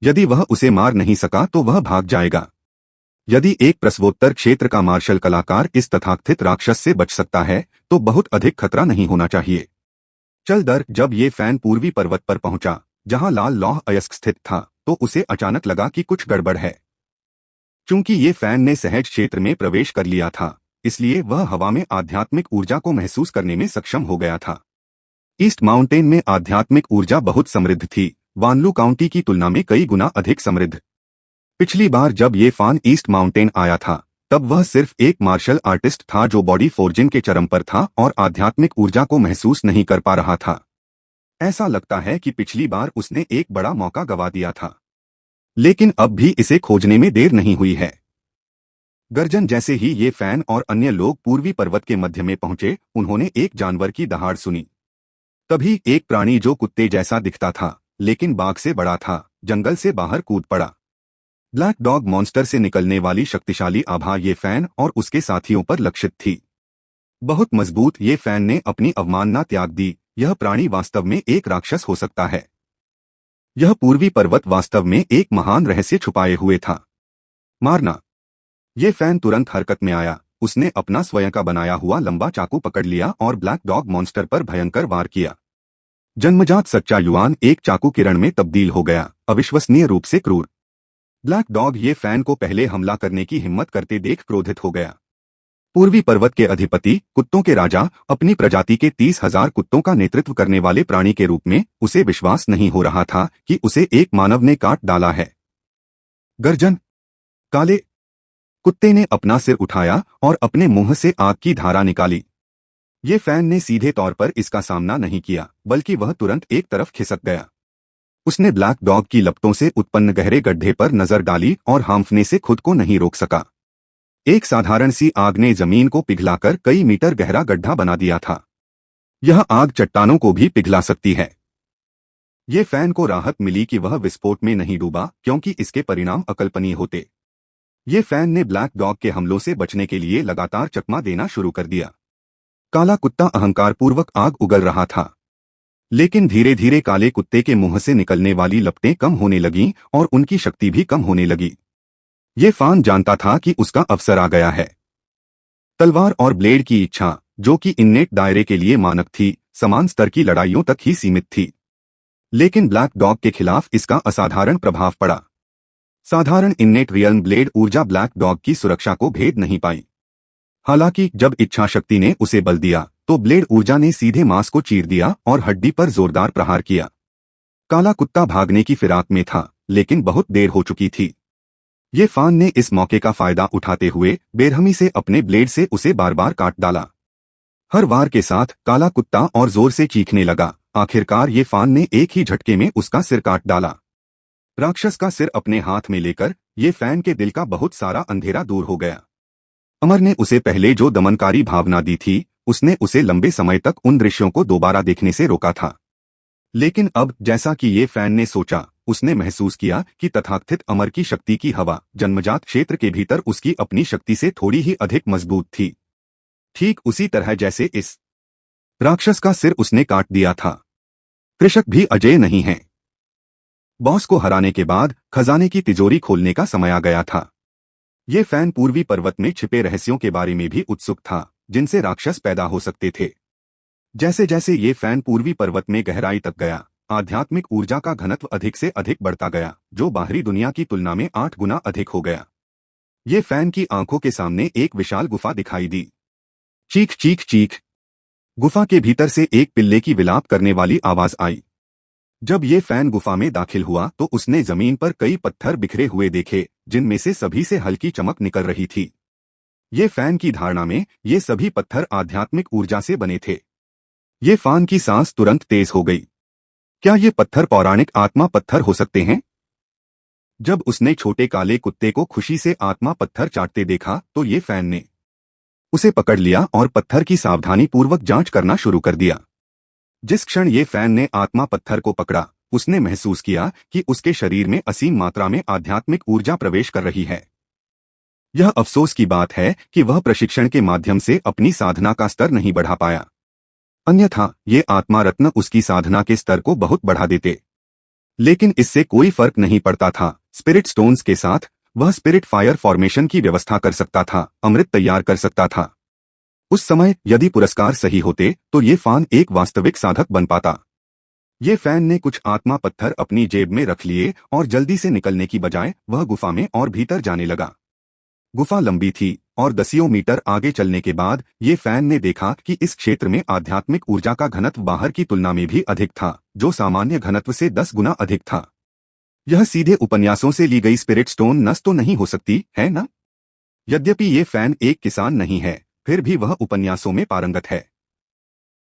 यदि वह उसे मार नहीं सका तो वह भाग जाएगा। यदि एक प्रसवोत्तर क्षेत्र का मार्शल कलाकार इस तथाकथित राक्षस से बच सकता है तो बहुत अधिक खतरा नहीं होना चाहिए। चल दर जब ये फैन पूर्वी पर्वत पर पहुंचा जहां लाल लौह अयस्क स्थित था तो उसे अचानक लगा कि कुछ गड़बड़ है। चूंकि ये फैन ने सहज क्षेत्र में प्रवेश कर लिया था इसलिए वह हवा में आध्यात्मिक ऊर्जा को महसूस करने में सक्षम हो गया था। ईस्ट माउंटेन में आध्यात्मिक ऊर्जा बहुत समृद्ध थी, वानलू काउंटी की तुलना में कई गुना अधिक समृद्ध। पिछली बार जब ये फान ईस्ट माउंटेन आया था तब वह सिर्फ एक मार्शल आर्टिस्ट था जो बॉडी फोर्जिंग के चरम पर था और आध्यात्मिक ऊर्जा को महसूस नहीं कर पा रहा था। ऐसा लगता है कि पिछली बार उसने एक बड़ा मौका गंवा दिया था, लेकिन अब भी इसे खोजने में देर नहीं हुई है। गर्जन जैसे ही ये फैन और अन्य लोग पूर्वी पर्वत के मध्य में पहुंचे उन्होंने एक जानवर की दहाड़ सुनी। तभी एक प्राणी जो कुत्ते जैसा दिखता था लेकिन बाघ से बड़ा था जंगल से बाहर कूद पड़ा। ब्लैक डॉग मॉन्स्टर से निकलने वाली शक्तिशाली आभा ये फैन और उसके साथियों पर लक्षित थी। बहुत मजबूत ये फैन ने अपनी अवमानना त्याग दी। यह प्राणी वास्तव में एक राक्षस हो सकता है। यह पूर्वी पर्वत वास्तव में एक महान रहस्य छुपाए हुए था। मारना। ये फैन तुरंत हरकत में आया। उसने अपना स्वयं का बनाया हुआ लंबा चाकू पकड़ लिया और ब्लैक डॉग मॉन्स्टर पर भयंकर वार किया। जन्मजात सच्चा युआन एक चाकू किरण में तब्दील हो गया, अविश्वसनीय रूप से क्रूर। ब्लैक डॉग ये फैन को पहले हमला करने की हिम्मत करते देख क्रोधित हो गया। पूर्वी पर्वत के अधिपति, कुत्तों के राजा, अपनी प्रजाति के 30,000 कुत्तों का नेतृत्व करने वाले प्राणी के रूप में उसे विश्वास नहीं हो रहा था कि उसे एक मानव ने काट डाला है। गर्जन। काले कुत्ते ने अपना सिर उठाया और अपने मुंह से आग की धारा निकाली। ये फैन ने सीधे तौर पर इसका सामना नहीं किया बल्कि वह तुरंत एक तरफ खिसक गया। उसने ब्लैक डॉग की लपटों से उत्पन्न गहरे गड्ढे पर नजर डाली और हांफने से खुद को नहीं रोक सका। एक साधारण सी आग ने जमीन को पिघलाकर कई मीटर गहरा गड्ढा बना दिया था। यह आग चट्टानों को भी पिघला सकती है। ये फैन को राहत मिली कि वह विस्फोट में नहीं डूबा क्योंकि इसके परिणाम अकल्पनीय होते। ये फैन ने ब्लैक डॉग के हमलों से बचने के लिए लगातार चकमा देना शुरू कर दिया। काला कुत्ता अहंकारपूर्वक आग उगल रहा था, लेकिन धीरे धीरे काले कुत्ते के मुंह से निकलने वाली लपटें कम होने लगीं और उनकी शक्ति भी कम होने लगी। ये फान जानता था कि उसका अवसर आ गया है। तलवार और ब्लेड की इच्छा, जो कि इन्नेट दायरे के लिए मानक थी, समान स्तर की लड़ाइयों तक ही सीमित थी, लेकिन ब्लैक डॉग के खिलाफ इसका असाधारण प्रभाव पड़ा। साधारण इन्नेट रियल्म ब्लेड ऊर्जा ब्लैक डॉग की सुरक्षा को भेद नहीं पाई। हालांकि जब इच्छा शक्ति ने उसे बल दिया तो ब्लेड ऊर्जा ने सीधे मांस को चीर दिया और हड्डी पर जोरदार प्रहार किया। काला कुत्ता भागने की फिराक में था, लेकिन बहुत देर हो चुकी थी। ये फान ने इस मौके का फायदा उठाते हुए बेरहमी से अपने ब्लेड से उसे बार बार काट डाला। हर वार के साथ काला कुत्ता और जोर से चीखने लगा। आखिरकार ये फान ने एक ही झटके में उसका सिर काट डाला। राक्षस का सिर अपने हाथ में लेकर ये फैन के दिल का बहुत सारा अंधेरा दूर हो गया। अमर ने उसे पहले जो दमनकारी भावना दी थी उसने उसे लंबे समय तक उन दृश्यों को दोबारा देखने से रोका था, लेकिन अब जैसा कि ये फैन ने सोचा, उसने महसूस किया कि तथाकथित अमर की शक्ति की हवा जन्मजात क्षेत्र के भीतर उसकी अपनी शक्ति से थोड़ी ही अधिक मजबूत थी, ठीक उसी तरह जैसे इस राक्षस का सिर उसने काट दिया था। कृषक भी अजेय नहीं है। बॉस को हराने के बाद खजाने की तिजोरी खोलने का समय आ गया था। ये फैन पूर्वी पर्वत में छिपे रहस्यों के बारे में भी उत्सुक था जिनसे राक्षस पैदा हो सकते थे। जैसे जैसे ये फैन पूर्वी पर्वत में गहराई तक गया, आध्यात्मिक ऊर्जा का घनत्व अधिक से अधिक बढ़ता गया, जो बाहरी दुनिया की तुलना में 8 गुना अधिक हो गया। ये फैन की आंखों के सामने एक विशाल गुफा दिखाई दी। चीख चीख चीख। गुफा के भीतर से एक पिल्ले की विलाप करने वाली आवाज आई। जब ये फैन गुफा में दाखिल हुआ तो उसने जमीन पर कई पत्थर बिखरे हुए देखे, जिनमें से सभी से हल्की चमक निकल रही थी। ये फैन की धारणा में ये सभी पत्थर आध्यात्मिक ऊर्जा से बने थे। ये फैन की सांस तुरंत तेज हो गई। क्या ये पत्थर पौराणिक आत्मा पत्थर हो सकते हैं? जब उसने छोटे काले कुत्ते को खुशी से आत्मा पत्थर चाटते देखा तो ये फैन ने उसे पकड़ लिया और पत्थर की सावधानी पूर्वक जांच करना शुरू कर दिया। जिस क्षण ये फैन ने आत्मा पत्थर को पकड़ा, उसने महसूस किया कि उसके शरीर में असीम मात्रा में आध्यात्मिक ऊर्जा प्रवेश कर रही है। यह अफसोस की बात है कि वह प्रशिक्षण के माध्यम से अपनी साधना का स्तर नहीं बढ़ा पाया, अन्यथा ये आत्मा रत्न उसकी साधना के स्तर को बहुत बढ़ा देते। लेकिन इससे कोई फर्क नहीं पड़ता था। स्पिरिट स्टोन्स के साथ वह स्पिरिट फायर फॉर्मेशन की व्यवस्था कर सकता था, अमृत तैयार कर सकता था। उस समय यदि पुरस्कार सही होते तो ये फान एक वास्तविक साधक बन पाता। ये फैन ने कुछ आत्मा पत्थर अपनी जेब में रख लिए और जल्दी से निकलने की बजाय वह गुफा में और भीतर जाने लगा। गुफा लंबी थी और दसियों मीटर आगे चलने के बाद ये फैन ने देखा कि इस क्षेत्र में आध्यात्मिक ऊर्जा का घनत्व बाहर की तुलना में भी अधिक था, जो सामान्य घनत्व से 10 गुना अधिक था। यह सीधे उपन्यासों से ली गई स्पिरिट स्टोन नस तो नहीं हो सकती है ना? यद्यपि ये फैन एक किसान नहीं है, फिर भी वह उपन्यासों में पारंगत है।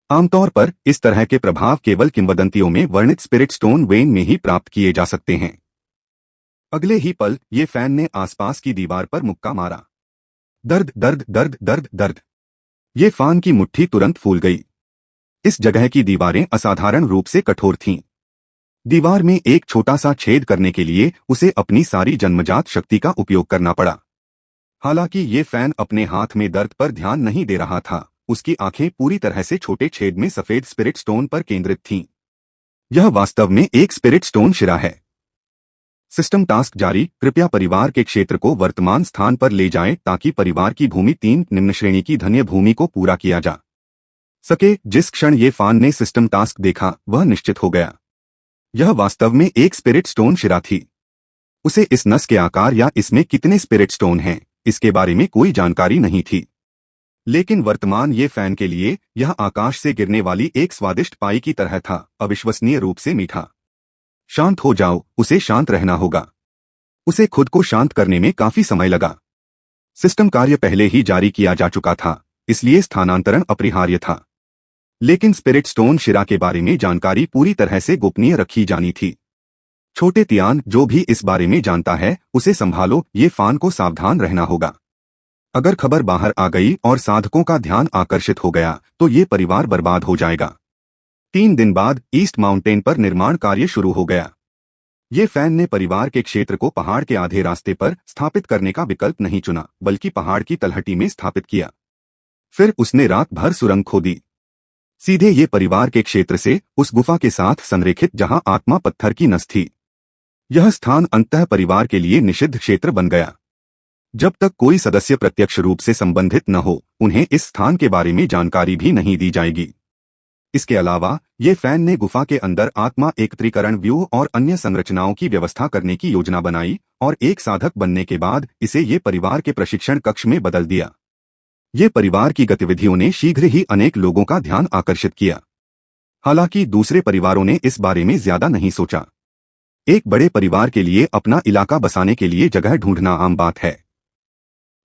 आमतौर पर इस तरह के प्रभाव केवल किंवदंतियों में वर्णित स्पिरिट स्टोन वेन में ही प्राप्त किए जा सकते हैं। अगले ही पल ये फैन ने आसपास की दीवार पर मुक्का मारा। दर्द दर्द दर्द दर्द दर्द। ये फैन की मुट्ठी तुरंत फूल गई। इस जगह की दीवारें असाधारण रूप से कठोर थीं। दीवार में एक छोटा सा छेद करने के लिए उसे अपनी सारी जन्मजात शक्ति का उपयोग करना पड़ा। हालांकि ये फैन अपने हाथ में दर्द पर ध्यान नहीं दे रहा था, उसकी आंखें पूरी तरह से छोटे छेद में सफेद स्पिरिट स्टोन पर केंद्रित थीं। यह वास्तव में एक स्पिरिट स्टोन शिरा है। सिस्टम टास्क जारी, कृपया परिवार के क्षेत्र को वर्तमान स्थान पर ले जाएं ताकि परिवार की भूमि 3 निम्न श्रेणी की धन्य भूमि को पूरा किया जा सके। जिस क्षण ये फान ने सिस्टम टास्क देखा वह निश्चित हो गया। यह वास्तव में एक स्पिरिट स्टोन शिरा थी। उसे इस नस के आकार या इसमें कितने स्पिरिट स्टोन हैं इसके बारे में कोई जानकारी नहीं थी, लेकिन वर्तमान ये फैन के लिए यह आकाश से गिरने वाली एक स्वादिष्ट पाई की तरह था, अविश्वसनीय रूप से मीठा। शांत हो जाओ, उसे शांत रहना होगा। उसे खुद को शांत करने में काफी समय लगा। सिस्टम कार्य पहले ही जारी किया जा चुका था, इसलिए स्थानांतरण अपरिहार्य था। लेकिन स्पिरिट स्टोन शिरा के बारे में जानकारी पूरी तरह से गोपनीय रखी जानी थी। छोटे तियान, जो भी इस बारे में जानता है उसे संभालो, ये फान को सावधान रहना होगा। अगर खबर बाहर आ गई और साधकों का ध्यान आकर्षित हो गया तो ये परिवार बर्बाद हो जाएगा। 3 दिन बाद ईस्ट माउंटेन पर निर्माण कार्य शुरू हो गया। ये फैन ने परिवार के क्षेत्र को पहाड़ के आधे रास्ते पर स्थापित करने का विकल्प नहीं चुना, बल्कि पहाड़ की तलहटी में स्थापित किया। फिर उसने रात भर सुरंग खोदी, सीधे ये परिवार के क्षेत्र से उस गुफा के साथ संरेखित जहां आत्मा पत्थर की नस थी। यह स्थान अंततः परिवार के लिए निषिद्ध क्षेत्र बन गया। जब तक कोई सदस्य प्रत्यक्ष रूप से संबंधित न हो, उन्हें इस स्थान के बारे में जानकारी भी नहीं दी जाएगी। इसके अलावा ये फैन ने गुफा के अंदर आत्मा एकत्रीकरण व्यूह और अन्य संरचनाओं की व्यवस्था करने की योजना बनाई और एक साधक बनने के बाद इसे ये परिवार के प्रशिक्षण कक्ष में बदल दिया। ये परिवार की गतिविधियों ने शीघ्र ही अनेक लोगों का ध्यान आकर्षित किया। हालांकि दूसरे परिवारों ने इस बारे में ज्यादा नहीं सोचा। एक बड़े परिवार के लिए अपना इलाका बसाने के लिए जगह ढूंढना आम बात है।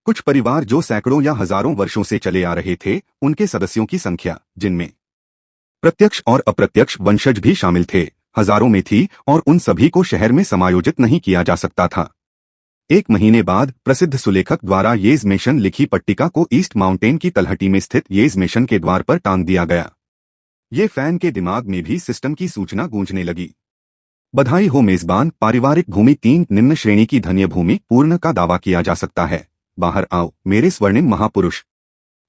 कुछ परिवार जो सैकड़ों या हजारों वर्षों से चले आ रहे थे, उनके सदस्यों की संख्या, जिनमें प्रत्यक्ष और अप्रत्यक्ष वंशज भी शामिल थे, हजारों में थी और उन सभी को शहर में समायोजित नहीं किया जा सकता था। 1 महीने बाद प्रसिद्ध सुलेखक द्वारा येज मेशन लिखी पट्टिका को ईस्ट माउंटेन की तलहटी में स्थित येज मेशन के द्वार पर टांग दिया गया। ये फैन के दिमाग में भी सिस्टम की सूचना गूंजने लगी। बधाई हो मेजबान, पारिवारिक भूमि 3 निम्न श्रेणी की धन्य भूमि पूर्ण का दावा किया जा सकता है। बाहर आओ मेरे स्वर्णिम महापुरुष।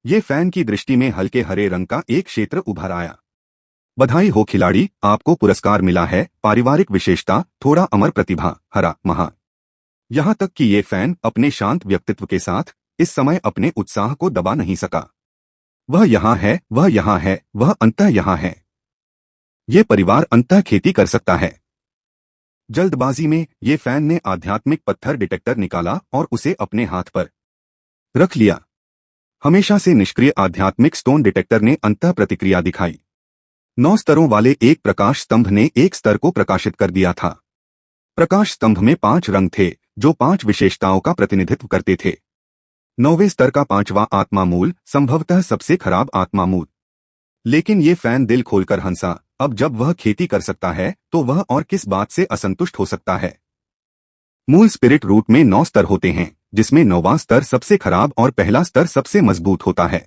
ये फैन की दृष्टि में हल्के हरे रंग का एक क्षेत्र उभर आया। बधाई हो खिलाड़ी, आपको पुरस्कार मिला है, पारिवारिक विशेषता, थोड़ा अमर प्रतिभा, हरा महा। यहां तक कि ये फैन अपने शांत व्यक्तित्व के साथ इस समय अपने उत्साह को दबा नहीं सका। वह यहाँ है, वह यहाँ है, वह अंततः यहाँ है। ये परिवार अंततः खेती कर सकता है। जल्दबाजी में ये फैन ने आध्यात्मिक पत्थर डिटेक्टर निकाला और उसे अपने हाथ पर रख लिया। हमेशा से निष्क्रिय आध्यात्मिक स्टोन डिटेक्टर ने अंततः प्रतिक्रिया दिखाई। 9 स्तरों वाले एक प्रकाश स्तंभ ने एक स्तर को प्रकाशित कर दिया था। प्रकाश स्तंभ में 5 रंग थे जो 5 विशेषताओं का प्रतिनिधित्व करते थे। 9वें स्तर का 5वां आत्मा मूल, संभवतः सबसे खराब आत्मा मूल। लेकिन ये फैन दिल खोलकर हंसा। अब जब वह खेती कर सकता है तो वह और किस बात से असंतुष्ट हो सकता है। मूल स्पिरिट रूट में 9 स्तर होते हैं, जिसमें 9वां स्तर सबसे खराब और पहला स्तर सबसे मजबूत होता है।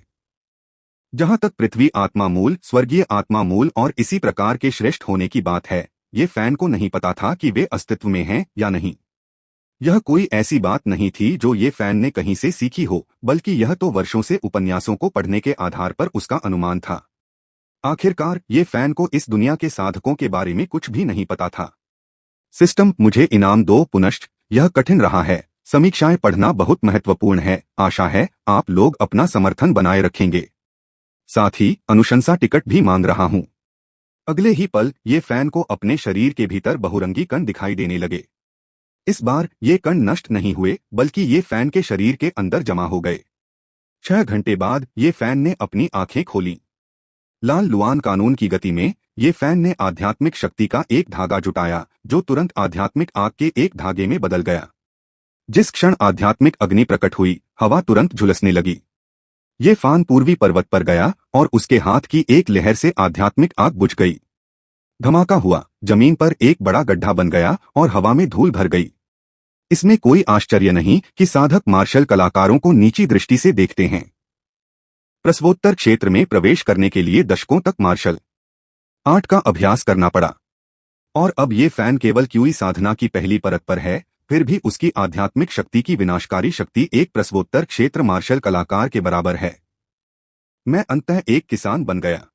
जहां तक पृथ्वी आत्मा मूल, स्वर्गीय आत्मा मूल और इसी प्रकार के श्रेष्ठ होने की बात है, ये फैन को नहीं पता था कि वे अस्तित्व में हैं या नहीं। यह कोई ऐसी बात नहीं थी जो ये फैन ने कहीं से सीखी हो, बल्कि यह तो वर्षों से उपन्यासों को पढ़ने के आधार पर उसका अनुमान था। आखिरकार ये फैन को इस दुनिया के साधकों के बारे में कुछ भी नहीं पता था। सिस्टम मुझे इनाम दो पुनश्च, यह कठिन रहा है। समीक्षाएं पढ़ना बहुत महत्वपूर्ण है। आशा है आप लोग अपना समर्थन बनाए रखेंगे। साथ ही अनुशंसा टिकट भी मांग रहा हूं। अगले ही पल ये फैन को अपने शरीर के भीतर बहुरंगी कण दिखाई देने लगे। इस बार ये कण नष्ट नहीं हुए, बल्कि ये फैन के शरीर के अंदर जमा हो गए। 6 घंटे बाद ये फैन ने अपनी आंखें खोली। लाल लुआन कानून की गति में ये फैन ने आध्यात्मिक शक्ति का एक धागा जुटाया, जो तुरंत आध्यात्मिक आग के एक धागे में बदल गया। जिस क्षण आध्यात्मिक अग्नि प्रकट हुई, हवा तुरंत झुलसने लगी। ये फान पूर्वी पर्वत पर गया और उसके हाथ की एक लहर से आध्यात्मिक आग बुझ गई। धमाका हुआ, जमीन पर एक बड़ा गड्ढा बन गया और हवा में धूल भर गई। इसमें कोई आश्चर्य नहीं कि साधक मार्शल कलाकारों को नीची दृष्टि से देखते हैं। प्रसवोत्तर क्षेत्र में प्रवेश करने के लिए दशकों तक मार्शल आर्ट का अभ्यास करना पड़ा। और अब ये फैन केवल क्यूई साधना की पहली परत पर है, फिर भी उसकी आध्यात्मिक शक्ति की विनाशकारी शक्ति एक प्रसवोत्तर क्षेत्र मार्शल कलाकार के बराबर है। मैं अंततः एक किसान बन गया।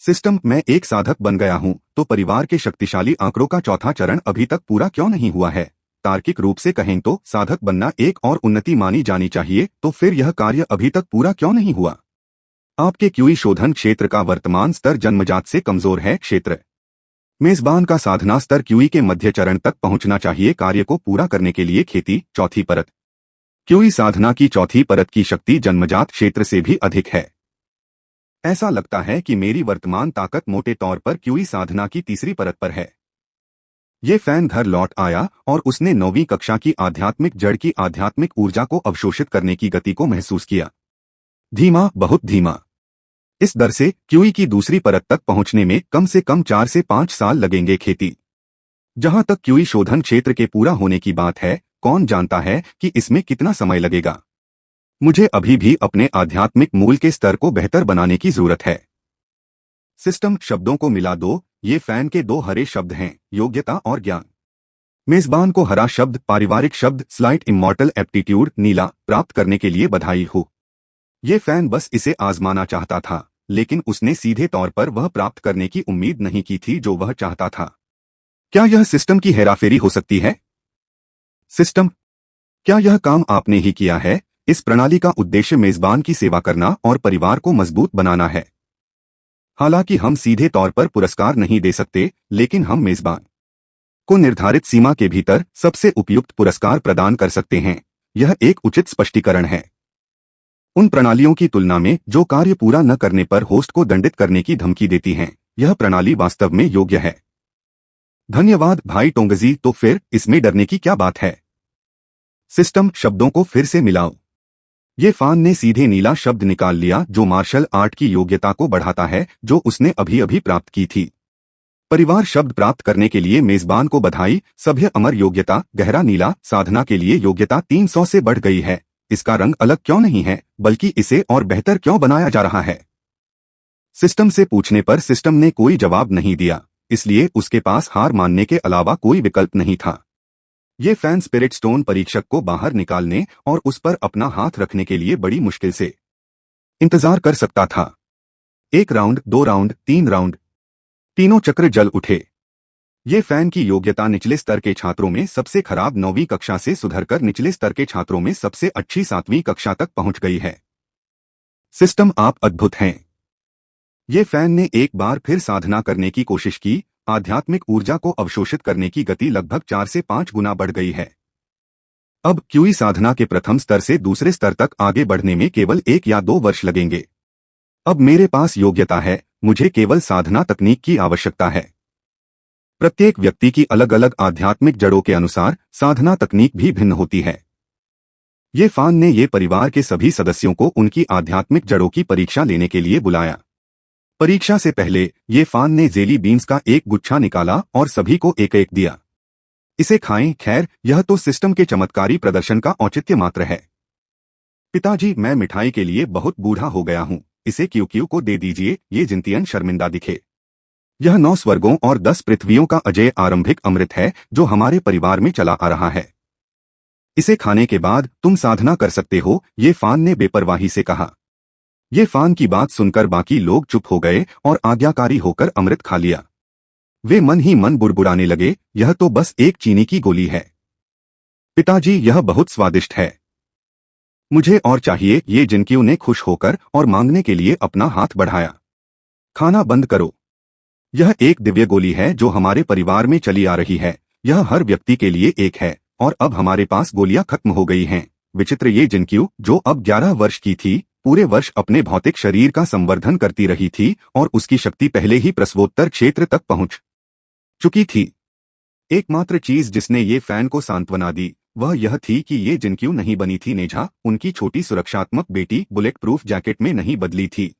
सिस्टम, मैं एक साधक बन गया हूं, तो परिवार के शक्तिशाली आंकड़ों का चौथा चरण अभी तक पूरा क्यों नहीं हुआ है? तार्किक रूप से कहें तो साधक बनना एक और उन्नति मानी जानी चाहिए, तो फिर यह कार्य अभी तक पूरा क्यों नहीं हुआ? आपके क्यूई शोधन क्षेत्र का वर्तमान स्तर जन्मजात से कमजोर है। क्षेत्र मेजबान का साधना स्तर क्यूई के मध्य चरण तक पहुंचना चाहिए। कार्य को पूरा करने के लिए खेती चौथी परत। क्यूई साधना की चौथी परत की शक्ति जन्मजात क्षेत्र से भी अधिक है। ऐसा लगता है कि मेरी वर्तमान ताकत मोटे तौर पर क्यूई साधना की तीसरी परत पर है। ये फैन घर लौट आया और उसने 9वीं कक्षा की आध्यात्मिक जड़ की आध्यात्मिक ऊर्जा को अवशोषित करने की गति को महसूस किया। धीमा, बहुत धीमा। इस दर से क्यूई की दूसरी परत तक पहुंचने में कम से कम 4 से 5 साल लगेंगे। खेती जहां तक क्यूई शोधन क्षेत्र के पूरा होने की बात है, कौन जानता है कि इसमें कितना समय लगेगा। मुझे अभी भी अपने आध्यात्मिक मूल के स्तर को बेहतर बनाने की जरूरत है। सिस्टम, शब्दों को मिला दो। ये फैन के 2 हरे शब्द हैं, योग्यता और ज्ञान। मेजबान को हरा शब्द, पारिवारिक शब्द, स्लाइट इमॉर्टल एप्टीट्यूड, नीला, प्राप्त करने के लिए बधाई हो। ये फैन बस इसे आजमाना चाहता था, लेकिन उसने सीधे तौर पर वह प्राप्त करने की उम्मीद नहीं की थी जो वह चाहता था। क्या यह सिस्टम की हेराफेरी हो सकती है? सिस्टम, क्या यह काम आपने ही किया है? इस प्रणाली का उद्देश्य मेजबान की सेवा करना और परिवार को मजबूत बनाना है। हालांकि हम सीधे तौर पर पुरस्कार नहीं दे सकते, लेकिन हम मेजबान को निर्धारित सीमा के भीतर सबसे उपयुक्त पुरस्कार प्रदान कर सकते हैं। यह एक उचित स्पष्टीकरण है। उन प्रणालियों की तुलना में जो कार्य पूरा न करने पर होस्ट को दंडित करने की धमकी देती हैं, यह प्रणाली वास्तव में योग्य है। धन्यवाद भाई टोंगजी। तो फिर इसमें डरने की क्या बात है? सिस्टम, शब्दों को फिर से मिलाओ। ये फान ने सीधे नीला शब्द निकाल लिया, जो मार्शल आर्ट की योग्यता को बढ़ाता है, जो उसने अभी अभी प्राप्त की थी। परिवार शब्द प्राप्त करने के लिए मेजबान को बधाई। सभ्य अमर योग्यता, गहरा नीला, साधना के लिए योग्यता 300 से बढ़ गई है। इसका रंग अलग क्यों नहीं है, बल्कि इसे और बेहतर क्यों बनाया जा रहा है? सिस्टम से पूछने पर सिस्टम ने कोई जवाब नहीं दिया, इसलिए उसके पास हार मानने के अलावा कोई विकल्प नहीं था। ये फैन स्पिरिट स्टोन परीक्षक को बाहर निकालने और उस पर अपना हाथ रखने के लिए बड़ी मुश्किल से इंतजार कर सकता था। 1 राउंड, 2 राउंड, 3 राउंड, तीनों चक्र जल उठे। ये फैन की योग्यता निचले स्तर के छात्रों में सबसे खराब 9वीं कक्षा से सुधरकर निचले स्तर के छात्रों में सबसे अच्छी 7वीं कक्षा तक पहुंच गई है। सिस्टम, आप अद्भुत हैं। ये फैन ने एक बार फिर साधना करने की कोशिश की। आध्यात्मिक ऊर्जा को अवशोषित करने की गति लगभग 4 से 5 गुना बढ़ गई है। अब क्यूई साधना के प्रथम स्तर से दूसरे स्तर तक आगे बढ़ने में केवल 1 या 2 वर्ष लगेंगे। अब मेरे पास योग्यता है, मुझे केवल साधना तकनीक की आवश्यकता है। प्रत्येक व्यक्ति की अलग अलग आध्यात्मिक जड़ों के अनुसार साधना तकनीक भी भिन्न होती है। ये फान ने ये परिवार के सभी सदस्यों को उनकी आध्यात्मिक जड़ों की परीक्षा लेने के लिए बुलाया। परीक्षा से पहले ये फान ने जेली बीन्स का एक गुच्छा निकाला और सभी को एक एक दिया। इसे खाएं। खैर, यह तो सिस्टम के चमत्कारी प्रदर्शन का औचित्य मात्र है। पिताजी, मैं मिठाई के लिए बहुत बूढ़ा हो गया हूँ, इसे क्यू को दे दीजिए। ये जिंतियन शर्मिंदा दिखे। यह 9 स्वर्गों और 10 पृथ्वियों का अजय आरंभिक अमृत है, जो हमारे परिवार में चला आ रहा है। इसे खाने के बाद तुम साधना कर सकते हो, ये फान ने बेपरवाही से कहा। ये फान की बात सुनकर बाकी लोग चुप हो गए और आज्ञाकारी होकर अमृत खा लिया। वे मन ही मन बुड़बुड़ाने लगे, यह तो बस एक चीनी की गोली है। पिताजी, यह बहुत स्वादिष्ट है। मुझे और चाहिए। ये जिनक्यू ने खुश होकर और मांगने के लिए अपना हाथ बढ़ाया। खाना बंद करो। यह एक दिव्य गोली है जो हमारे परिवार में चली आ रही है। यह हर व्यक्ति के लिए एक है और अब हमारे पास गोलियां खत्म हो गई हैं। विचित्र, ये जिनक्यू जो अब 11 वर्ष की थी, पूरे वर्ष अपने भौतिक शरीर का संवर्धन करती रही थी और उसकी शक्ति पहले ही प्रसवोत्तर क्षेत्र तक पहुंच चुकी थी। एकमात्र चीज जिसने ये फैन को सांत्वना दी वह यह थी कि ये जिनक्यू नहीं बनी थी नेझा, उनकी छोटी सुरक्षात्मक बेटी बुलेट प्रूफ जैकेट में नहीं बदली थी।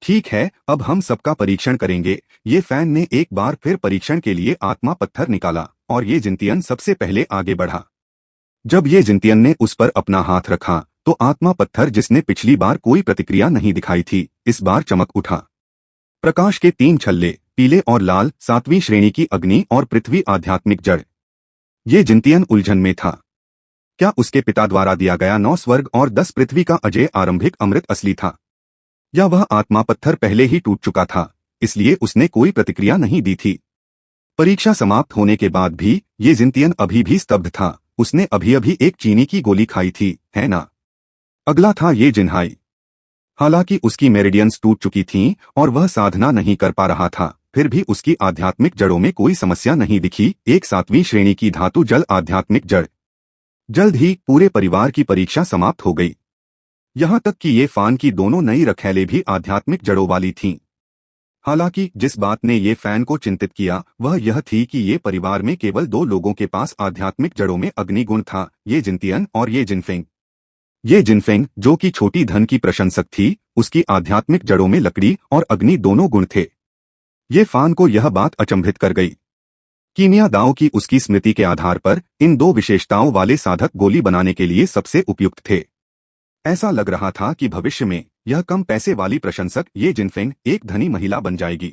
ठीक है, अब हम सबका परीक्षण करेंगे। ये फैन ने एक बार फिर परीक्षण के लिए आत्मा पत्थर निकाला और ये जिंतियन सबसे पहले आगे बढ़ा। जब ये जिंतियन ने उस पर अपना हाथ रखा तो आत्मा पत्थर, जिसने पिछली बार कोई प्रतिक्रिया नहीं दिखाई थी, इस बार चमक उठा। प्रकाश के 3 छल्ले, पीले और लाल, 7वीं श्रेणी की अग्नि और पृथ्वी आध्यात्मिक जड़। ये जिंतियन उलझन में था। क्या उसके पिता द्वारा दिया गया 9 स्वर्ग और 10 पृथ्वी का अजय आरंभिक अमृत असली था, या वह आत्मा पत्थर पहले ही टूट चुका था, इसलिए उसने कोई प्रतिक्रिया नहीं दी थी। परीक्षा समाप्त होने के बाद भी ये जिंतियन अभी भी स्तब्ध था। उसने अभी अभी एक चीनी की गोली खाई थी, है ना? अगला था ये जिन्हाई। हालांकि उसकी मेरिडियंस टूट चुकी थीं और वह साधना नहीं कर पा रहा था, फिर भी उसकी आध्यात्मिक जड़ों में कोई समस्या नहीं दिखी। एक 7वीं श्रेणी की धातु जल आध्यात्मिक जड़। जल्द ही पूरे परिवार की परीक्षा समाप्त हो गई, यहाँ तक कि ये फैन की दोनों नई रखैले भी आध्यात्मिक जड़ों वाली थीं। हालांकि जिस बात ने ये फैन को चिंतित किया वह यह थी कि ये परिवार में केवल 2 लोगों के पास आध्यात्मिक जड़ों में अग्निगुण था, ये जिंतियन और ये जिनफेंग। ये जिनफेंग, जो कि छोटी धन की प्रशंसक थी, उसकी आध्यात्मिक जड़ों में लकड़ी और अग्नि दोनों गुण थे। ये फैन को यह बात अचंभित कर गई। कीमिया दाओ की उसकी स्मृति के आधार पर इन 2 विशेषताओं वाले साधक गोली बनाने के लिए सबसे उपयुक्त थे। ऐसा लग रहा था कि भविष्य में यह कम पैसे वाली प्रशंसक ये जिनफेंग एक धनी महिला बन जाएगी।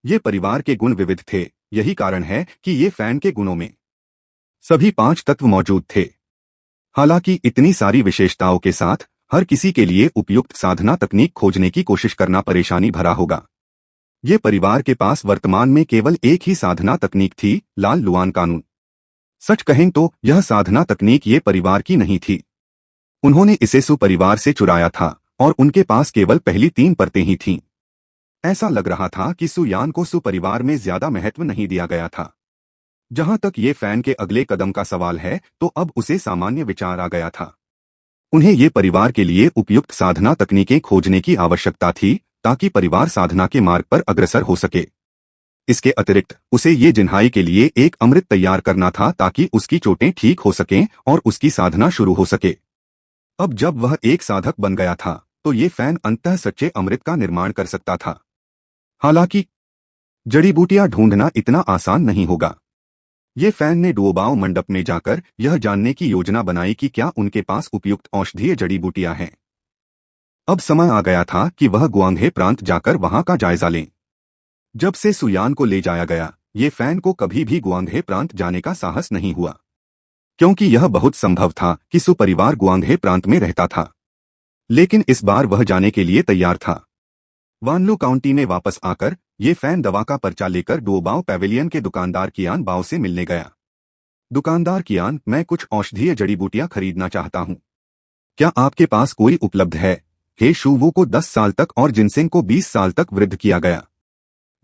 ये परिवार के गुण विविध थे, यही कारण है कि ये फैन के गुणों में सभी 5 तत्व मौजूद थे। हालांकि इतनी सारी विशेषताओं के साथ हर किसी के लिए उपयुक्त साधना तकनीक खोजने की कोशिश करना परेशानी भरा होगा। ये परिवार के पास वर्तमान में केवल एक ही साधना तकनीक थी, लाल लुआन कानून। सच कहें तो यह साधना तकनीक ये परिवार की नहीं थी। उन्होंने इसे सु परिवार से चुराया था और उनके पास केवल पहली 3 परतें ही थीं। ऐसा लग रहा था कि सुयान को सु परिवार में ज्यादा महत्व नहीं दिया गया था। जहां तक ये फैन के अगले कदम का सवाल है तो अब उसे सामान्य विचार आ गया था। उन्हें ये परिवार के लिए उपयुक्त साधना तकनीकें खोजने की आवश्यकता थी ताकि परिवार साधना के मार्ग पर अग्रसर हो सके। इसके अतिरिक्त उसे ये जिन्हाई के लिए एक अमृत तैयार करना था ताकि उसकी चोटें ठीक हो सकें और उसकी साधना शुरू हो सके। अब जब वह एक साधक बन गया था तो ये फैन अंततः सच्चे अमृत का निर्माण कर सकता था। हालांकि जड़ी बूटियां ढूंढना इतना आसान नहीं होगा। ये फैन ने डुओबाओ मंडप में जाकर यह जानने की योजना बनाई कि क्या उनके पास उपयुक्त औषधीय जड़ी बूटियां हैं। अब समय आ गया था कि वह गुआंघे प्रांत जाकर वहां का जायजा लें। जब से सुयान को ले जाया गया, ये फैन को कभी भी गुआंघे प्रांत जाने का साहस नहीं हुआ, क्योंकि यह बहुत संभव था कि सुपरिवार गुआंघे प्रांत में रहता था। लेकिन इस बार वह जाने के लिए तैयार था। वानलू काउंटी में वापस आकर ये फैन दवा का पर्चा लेकर डुओबाओ पैवेलियन के दुकानदार कियान बाओ से मिलने गया। दुकानदार कियान, मैं कुछ औषधीय जड़ी बूटियां खरीदना चाहता हूं। क्या आपके पास कोई उपलब्ध है? हे शूवू को 10 साल तक और जिनसेंग को 20 साल तक वृद्ध किया गया।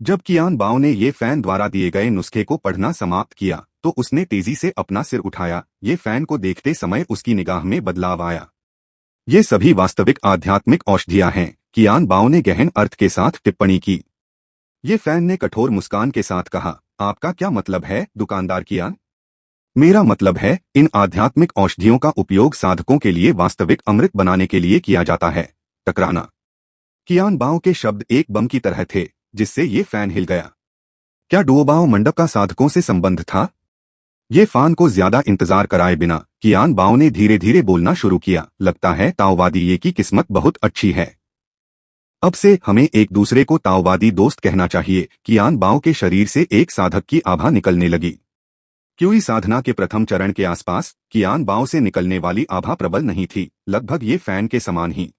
जब कियान बाओ ने ये फैन द्वारा दिए गए नुस्खे को पढ़ना समाप्त किया तो उसने तेजी से अपना सिर उठाया। ये फैन को देखते समय उसकी निगाह में बदलाव आया। ये सभी वास्तविक आध्यात्मिक औषधियां हैं, कियान बाओ ने गहन अर्थ के साथ टिप्पणी की। ये फैन ने कठोर मुस्कान के साथ कहा, आपका क्या मतलब है दुकानदार कियान? मेरा मतलब है इन आध्यात्मिक औषधियों का उपयोग साधकों के लिए वास्तविक अमृत बनाने के लिए किया जाता है। टकराना। कियान बाओ के शब्द एक बम की तरह थे जिससे ये फैन हिल गया। क्या डुओबाओ मंडप का साधकों से संबंध था? ये फैन को ज्यादा इंतजार कराए बिना कियान बाओ ने धीरे धीरे बोलना शुरू किया। लगता है ताओवादी ये की किस्मत बहुत अच्छी है। अब से हमें एक दूसरे को ताओवादी दोस्त कहना चाहिए। कियान बाओ के शरीर से एक साधक की आभा निकलने लगी। क्यूई साधना के प्रथम चरण के आसपास कियान बाओ से निकलने वाली आभा प्रबल नहीं थी, लगभग ये फैन के समान ही।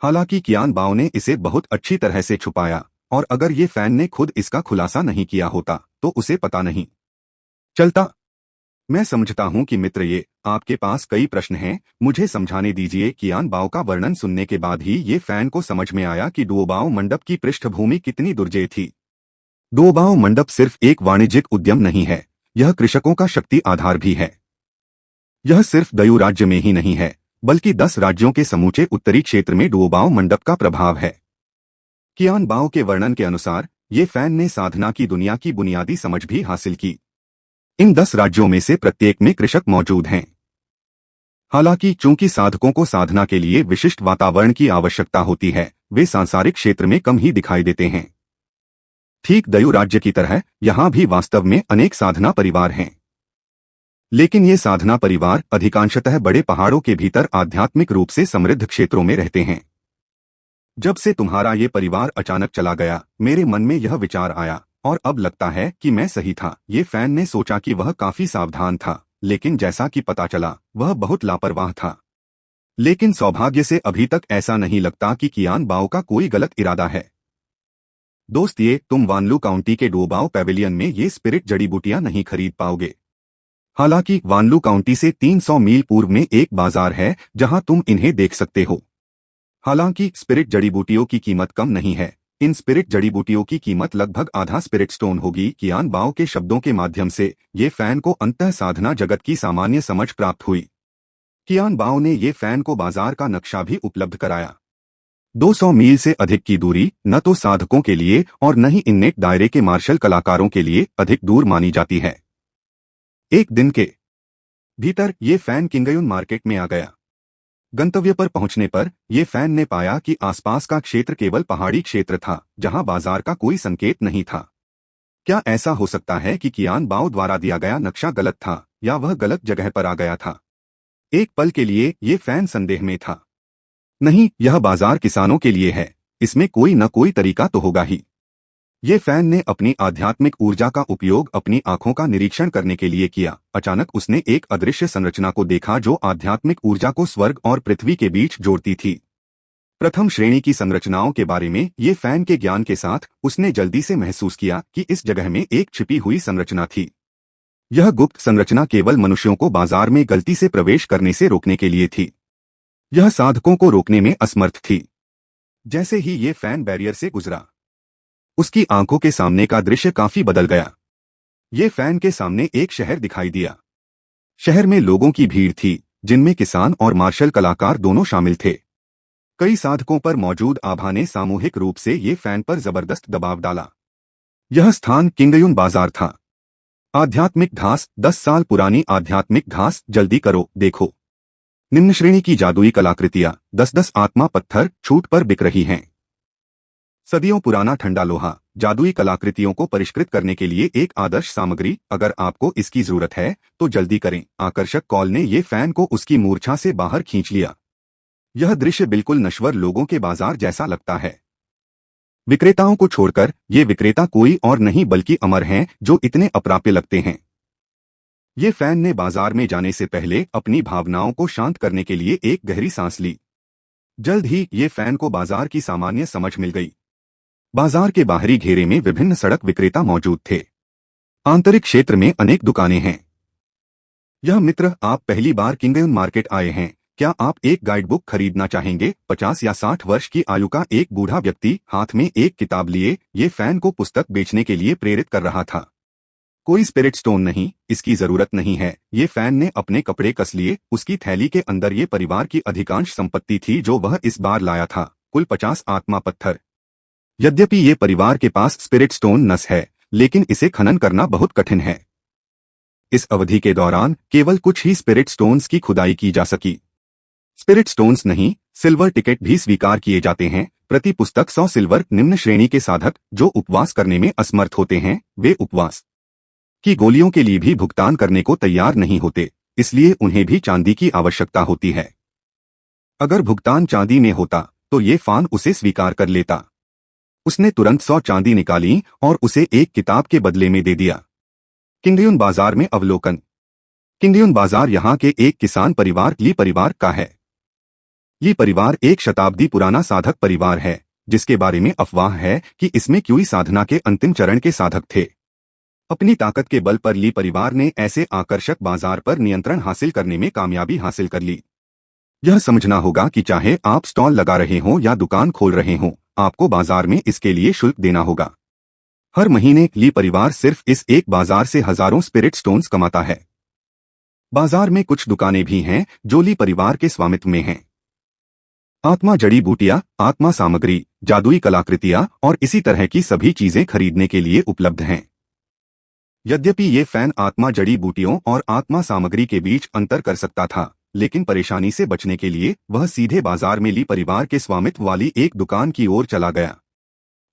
हालांकि कियान बाओ ने इसे बहुत अच्छी तरह से छुपाया और अगर ये फैन ने खुद इसका खुलासा नहीं किया होता तो उसे पता नहीं चलता। मैं समझता हूं कि मित्र ये आपके पास कई प्रश्न हैं, मुझे समझाने दीजिए। कियान बाओ का वर्णन सुनने के बाद ही ये फैन को समझ में आया कि डुओबाओ मंडप की पृष्ठभूमि कितनी दुर्जेय थी। डुओबाओ मंडप सिर्फ एक वाणिज्यिक उद्यम नहीं है, यह कृषकों का शक्ति आधार भी है। यह सिर्फ दयू राज्य में ही नहीं है, बल्कि 10 राज्यों के समूचे उत्तरी क्षेत्र में डुओबाओ मंडप का प्रभाव है। कियान बाओ के वर्णन के अनुसार ये फैन ने साधना की दुनिया की बुनियादी समझ भी हासिल की। इन 10 राज्यों में से प्रत्येक में कृषक मौजूद हैं। हालांकि चूंकि साधकों को साधना के लिए विशिष्ट वातावरण की आवश्यकता होती है, वे सांसारिक क्षेत्र में कम ही दिखाई देते हैं। ठीक दयू राज्य की तरह यहाँ भी वास्तव में अनेक साधना परिवार हैं, लेकिन ये साधना परिवार अधिकांशतः बड़े पहाड़ों के भीतर आध्यात्मिक रूप से समृद्ध क्षेत्रों में रहते हैं। जब से तुम्हारा ये परिवार अचानक चला गया, मेरे मन में यह विचार आया, और अब लगता है कि मैं सही था। ये फैन ने सोचा कि वह काफी सावधान था, लेकिन जैसा कि पता चला वह बहुत लापरवाह था। लेकिन सौभाग्य से अभी तक ऐसा नहीं लगता कि कियान बाओ का कोई गलत इरादा है। दोस्त, ये तुम वानलू काउंटी के डुओबाओ पैविलियन में ये स्पिरिट जड़ी बूटियां नहीं खरीद पाओगे। हालांकि वानलू काउंटी से 300 मील पूर्व में एक बाजार है जहां तुम इन्हें देख सकते हो। हालांकि स्पिरिट जड़ी बूटियों की कीमत कम नहीं है। इन स्पिरिट जड़ी बूटियों की कीमत लगभग आधा स्पिरिट स्टोन होगी। कियान बाओ के शब्दों के माध्यम से ये फैन को अंतः साधना जगत की सामान्य समझ प्राप्त हुई। कियान बाओ ने ये फैन को बाजार का नक्शा भी उपलब्ध कराया। 200 मील से अधिक की दूरी न तो साधकों के लिए और न ही इन्नेट दायरे के मार्शल कलाकारों के लिए अधिक दूर मानी जाती है। एक दिन के भीतर ये फैन किंगयुन मार्केट में आ गया। गंतव्य पर पहुंचने पर यह फैन ने पाया कि आसपास का क्षेत्र केवल पहाड़ी क्षेत्र था, जहां बाजार का कोई संकेत नहीं था। क्या ऐसा हो सकता है कि कियान बाओ द्वारा दिया गया नक्शा गलत था, या वह गलत जगह पर आ गया था? एक पल के लिए ये फैन संदेह में था। नहीं, यह बाजार किसानों के लिए है, इसमें कोई न कोई तरीका तो होगा ही। ये फैन ने अपनी आध्यात्मिक ऊर्जा का उपयोग अपनी आंखों का निरीक्षण करने के लिए किया। अचानक उसने एक अदृश्य संरचना को देखा जो आध्यात्मिक ऊर्जा को स्वर्ग और पृथ्वी के बीच जोड़ती थी। प्रथम श्रेणी की संरचनाओं के बारे में ये फैन के ज्ञान के साथ उसने जल्दी से महसूस किया कि इस जगह में एक छिपी हुई संरचना थी। यह गुप्त संरचना केवल मनुष्यों को बाजार में गलती से प्रवेश करने से रोकने के लिए थी। यह साधकों को रोकने में असमर्थ थी। जैसे ही ये फैन बैरियर से गुजरा, उसकी आंखों के सामने का दृश्य काफी बदल गया। ये फैन के सामने एक शहर दिखाई दिया। शहर में लोगों की भीड़ थी, जिनमें किसान और मार्शल कलाकार दोनों शामिल थे। कई साधकों पर मौजूद आभा ने सामूहिक रूप से ये फैन पर जबरदस्त दबाव डाला। यह स्थान किंगयुन बाजार था। आध्यात्मिक घास, 10 साल पुरानी आध्यात्मिक घास, जल्दी करो, देखो। निम्न श्रेणी की जादुई कलाकृतियां 10-10 आत्मा पत्थर छूट पर बिक रही हैं। सदियों पुराना ठंडा लोहा, जादुई कलाकृतियों को परिष्कृत करने के लिए एक आदर्श सामग्री। अगर आपको इसकी जरूरत है तो जल्दी करें। आकर्षक कॉल ने ये फैन को उसकी मूर्छा से बाहर खींच लिया। यह दृश्य बिल्कुल नश्वर लोगों के बाजार जैसा लगता है। विक्रेताओं को छोड़कर ये विक्रेता कोई और नहीं बल्कि अमर हैं, जो इतने अप्राप्य लगते हैं। ये फैन ने बाजार में जाने से पहले अपनी भावनाओं को शांत करने के लिए एक गहरी सांस ली। जल्द ही ये फैन को बाजार की सामान्य समझ मिल गई। बाजार के बाहरी घेरे में विभिन्न सड़क विक्रेता मौजूद थे। आंतरिक क्षेत्र में अनेक दुकानें हैं। यह मित्र, आप पहली बार किंगयुन मार्केट आए हैं, क्या आप एक गाइड बुक खरीदना चाहेंगे? 50 या 60 वर्ष की आयु का एक बूढ़ा व्यक्ति हाथ में एक किताब लिए ये फैन को पुस्तक बेचने के लिए प्रेरित कर रहा था। कोई स्पिरिट स्टोन नहीं, इसकी जरूरत नहीं है। ये फैन ने अपने कपड़े कस लिए। उसकी थैली के अंदर ये परिवार की अधिकांश संपत्ति थी जो वह इस बार लाया था, कुल 50 आत्मा पत्थर। यद्यपि ये परिवार के पास स्पिरिट स्टोन नस है, लेकिन इसे खनन करना बहुत कठिन है। इस अवधि के दौरान केवल कुछ ही स्पिरिट स्टोन्स की खुदाई की जा सकी। स्पिरिट स्टोन्स नहीं, सिल्वर टिकट भी स्वीकार किए जाते हैं। प्रति पुस्तक 100 सिल्वर। निम्न श्रेणी के साधक जो उपवास करने में असमर्थ होते हैं, वे उपवास की गोलियों के लिए भी भुगतान करने को तैयार नहीं होते, इसलिए उन्हें भी चांदी की आवश्यकता होती है। अगर भुगतान चांदी में होता तो ये फान उसे स्वीकार कर लेता। उसने तुरंत 100 चांदी निकाली और उसे एक किताब के बदले में दे दिया। किंगयुन बाजार में अवलोकन। किंगयुन बाजार यहाँ के एक किसान परिवार ली परिवार का है। ये परिवार एक शताब्दी पुराना साधक परिवार है, जिसके बारे में अफवाह है कि इसमें क्यूई साधना के अंतिम चरण के साधक थे। अपनी ताकत के बल पर ली परिवार ने ऐसे आकर्षक बाजार पर नियंत्रण हासिल करने में कामयाबी हासिल कर ली। यह समझना होगा कि चाहे आप स्टॉल लगा रहे हों या दुकान खोल रहे हों, आपको बाजार में इसके लिए शुल्क देना होगा। हर महीने ली परिवार सिर्फ इस एक बाजार से हजारों स्पिरिट स्टोन्स कमाता है। बाजार में कुछ दुकानें भी हैं जो ली परिवार के स्वामित्व में हैं। आत्मा जड़ी बूटियां, आत्मा सामग्री, जादुई कलाकृतियां और इसी तरह की सभी चीजें खरीदने के लिए उपलब्ध हैं। यद्यपि ये फैन आत्मा जड़ी बूटियों और आत्मा सामग्री के बीच अंतर कर सकता था, लेकिन परेशानी से बचने के लिए वह सीधे बाजार में ली परिवार के स्वामित्व वाली एक दुकान की ओर चला गया।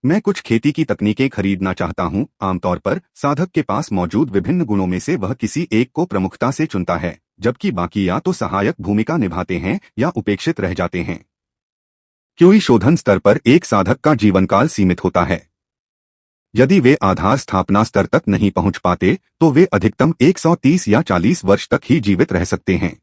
मैं कुछ खेती की तकनीकें खरीदना चाहता हूं। आमतौर पर साधक के पास मौजूद विभिन्न गुणों में से वह किसी एक को प्रमुखता से चुनता है, जबकि बाकी या तो सहायक भूमिका निभाते हैं या उपेक्षित रह जाते हैं। क्यूई शोधन स्तर पर एक साधक का जीवनकाल सीमित होता है। यदि वे आधार स्थापना स्तर तक नहीं पहुंच पाते तो वे अधिकतम 130 या 40 वर्ष तक ही जीवित रह सकते हैं।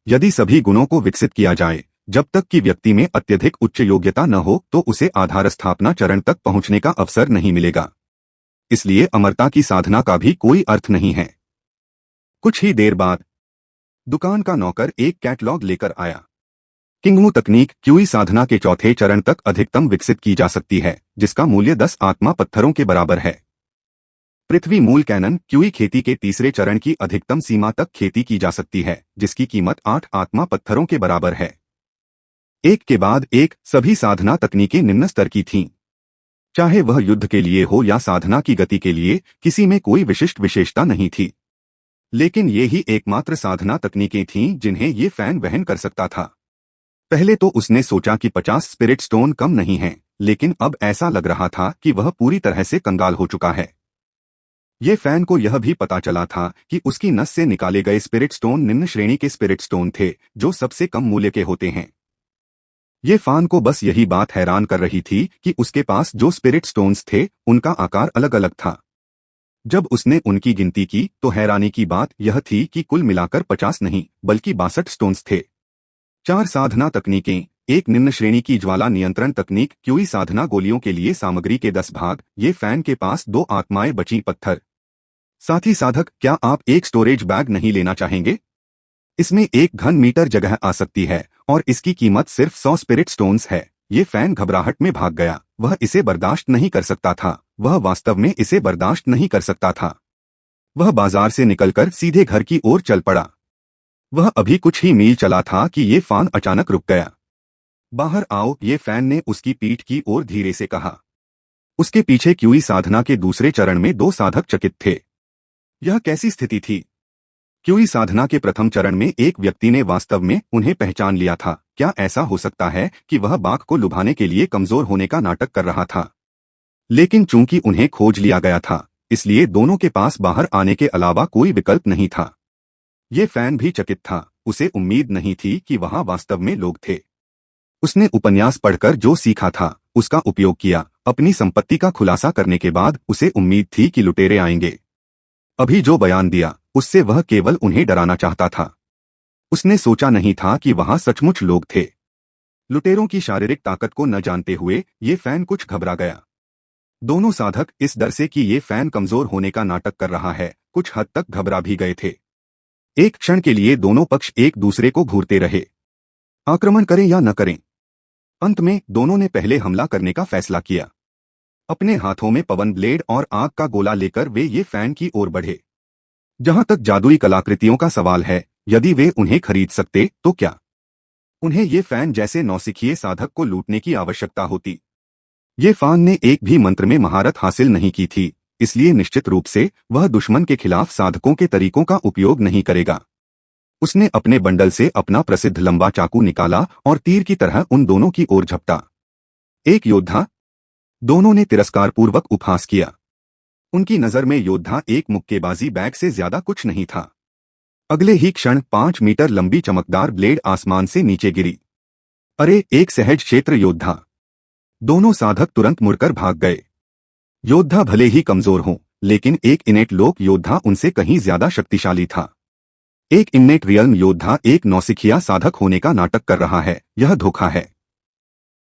यदि सभी गुणों को विकसित किया जाए, जब तक कि व्यक्ति में अत्यधिक उच्च योग्यता न हो तो उसे आधार स्थापना चरण तक पहुंचने का अवसर नहीं मिलेगा। इसलिए अमरता की साधना का भी कोई अर्थ नहीं है। कुछ ही देर बाद दुकान का नौकर एक कैटलॉग लेकर आया। किंगमू तकनीक क्यूई साधना के चौथे चरण तक अधिकतम विकसित की जा सकती है, जिसका मूल्य 10 आत्मा पत्थरों के बराबर है। पृथ्वी मूल कैनन क्यूई खेती के तीसरे चरण की अधिकतम सीमा तक खेती की जा सकती है, जिसकी कीमत 8 आत्मा पत्थरों के बराबर है। एक के बाद एक सभी साधना तकनीकें निम्न स्तर की थीं। चाहे वह युद्ध के लिए हो या साधना की गति के लिए, किसी में कोई विशिष्ट विशेषता नहीं थी। लेकिन ये ही एकमात्र साधना तकनीकें थीं जिन्हें ये फैन वहन कर सकता था। पहले तो उसने सोचा कि 50 स्पिरिट स्टोन कम नहीं हैं, लेकिन अब ऐसा लग रहा था कि वह पूरी तरह से कंगाल हो चुका है। ये फैन को यह भी पता चला था कि उसकी नस से निकाले गए स्पिरिट स्टोन निम्न श्रेणी के स्पिरिट स्टोन थे, जो सबसे कम मूल्य के होते हैं। ये फैन को बस यही बात हैरान कर रही थी कि उसके पास जो स्पिरिट स्टोन्स थे, उनका आकार अलग अलग था। जब उसने उनकी गिनती की तो हैरानी की बात यह थी कि कुल मिलाकर 50 नहीं बल्कि 62 स्टोन्स थे। 4 साधना तकनीकें, एक निम्न श्रेणी की ज्वाला नियंत्रण तकनीक, क्यूई साधना गोलियों के लिए सामग्री के 10 भाग। ये फैन के पास 2 आत्माएं बची पत्थर। साथी साधक, क्या आप एक स्टोरेज बैग नहीं लेना चाहेंगे? इसमें 1 घन मीटर जगह आ सकती है और इसकी कीमत सिर्फ 100 स्पिरिट स्टोन्स है। ये फैन घबराहट में भाग गया। वह इसे बर्दाश्त नहीं कर सकता था। वह वास्तव में इसे बर्दाश्त नहीं कर सकता था। वह बाजार से निकलकर सीधे घर की ओर चल पड़ा। वह अभी कुछ ही मील चला था कि ये फैन अचानक रुक गया। बाहर आओ, ये फैन ने उसकी पीठ की ओर धीरे से कहा। उसके पीछे क्यूई साधना के दूसरे चरण में 2 साधक चकित थे। यह कैसी स्थिति थी? क्यूई साधना के प्रथम चरण में एक व्यक्ति ने वास्तव में उन्हें पहचान लिया था। क्या ऐसा हो सकता है कि वह बाघ को लुभाने के लिए कमजोर होने का नाटक कर रहा था? लेकिन चूंकि उन्हें खोज लिया गया था, इसलिए दोनों के पास बाहर आने के अलावा कोई विकल्प नहीं था। ये फैन भी चकित था। उसे उम्मीद नहीं थी कि वहां वास्तव में लोग थे। उसने उपन्यास पढ़कर जो सीखा था उसका उपयोग किया। अपनी संपत्ति का खुलासा करने के बाद उसे उम्मीद थी कि लुटेरे आएंगे। अभी जो बयान दिया उससे वह केवल उन्हें डराना चाहता था। उसने सोचा नहीं था कि वहां सचमुच लोग थे। लुटेरों की शारीरिक ताकत को न जानते हुए ये फैन कुछ घबरा गया। दोनों साधक इस डर से कि ये फैन कमजोर होने का नाटक कर रहा है, कुछ हद तक घबरा भी गए थे। एक क्षण के लिए दोनों पक्ष एक दूसरे को घूरते रहे। आक्रमण करें या न करें? अंत में दोनों ने पहले हमला करने का फैसला किया। अपने हाथों में पवन ब्लेड और आग का गोला लेकर वे ये फैन की ओर बढ़े। जहां तक जादुई कलाकृतियों का सवाल है, यदि वे उन्हें खरीद सकते तो क्या उन्हें ये फैन जैसे नौसिखिए साधक को लूटने की आवश्यकता होती? ये फैन ने एक भी मंत्र में महारत हासिल नहीं की थी, इसलिए निश्चित रूप से वह दुश्मन के खिलाफ साधकों के तरीकों का उपयोग नहीं करेगा। उसने अपने बंडल से अपना प्रसिद्ध लंबा चाकू निकाला और तीर की तरह उन दोनों की ओर झपटा। एक योद्धा। दोनों ने तिरस्कारपूर्वक उपहास किया। उनकी नजर में योद्धा एक मुक्केबाजी बैग से ज्यादा कुछ नहीं था। अगले ही क्षण 5 मीटर लंबी चमकदार ब्लेड आसमान से नीचे गिरी। अरे, एक सहज क्षेत्र योद्धा! दोनों साधक तुरंत मुड़कर भाग गए। योद्धा भले ही कमजोर हों, लेकिन एक इनेट लोक योद्धा उनसे कहीं ज्यादा शक्तिशाली था। एक इनेट रियल्म योद्धा एक नौसिखिया साधक होने का नाटक कर रहा है। यह धोखा है।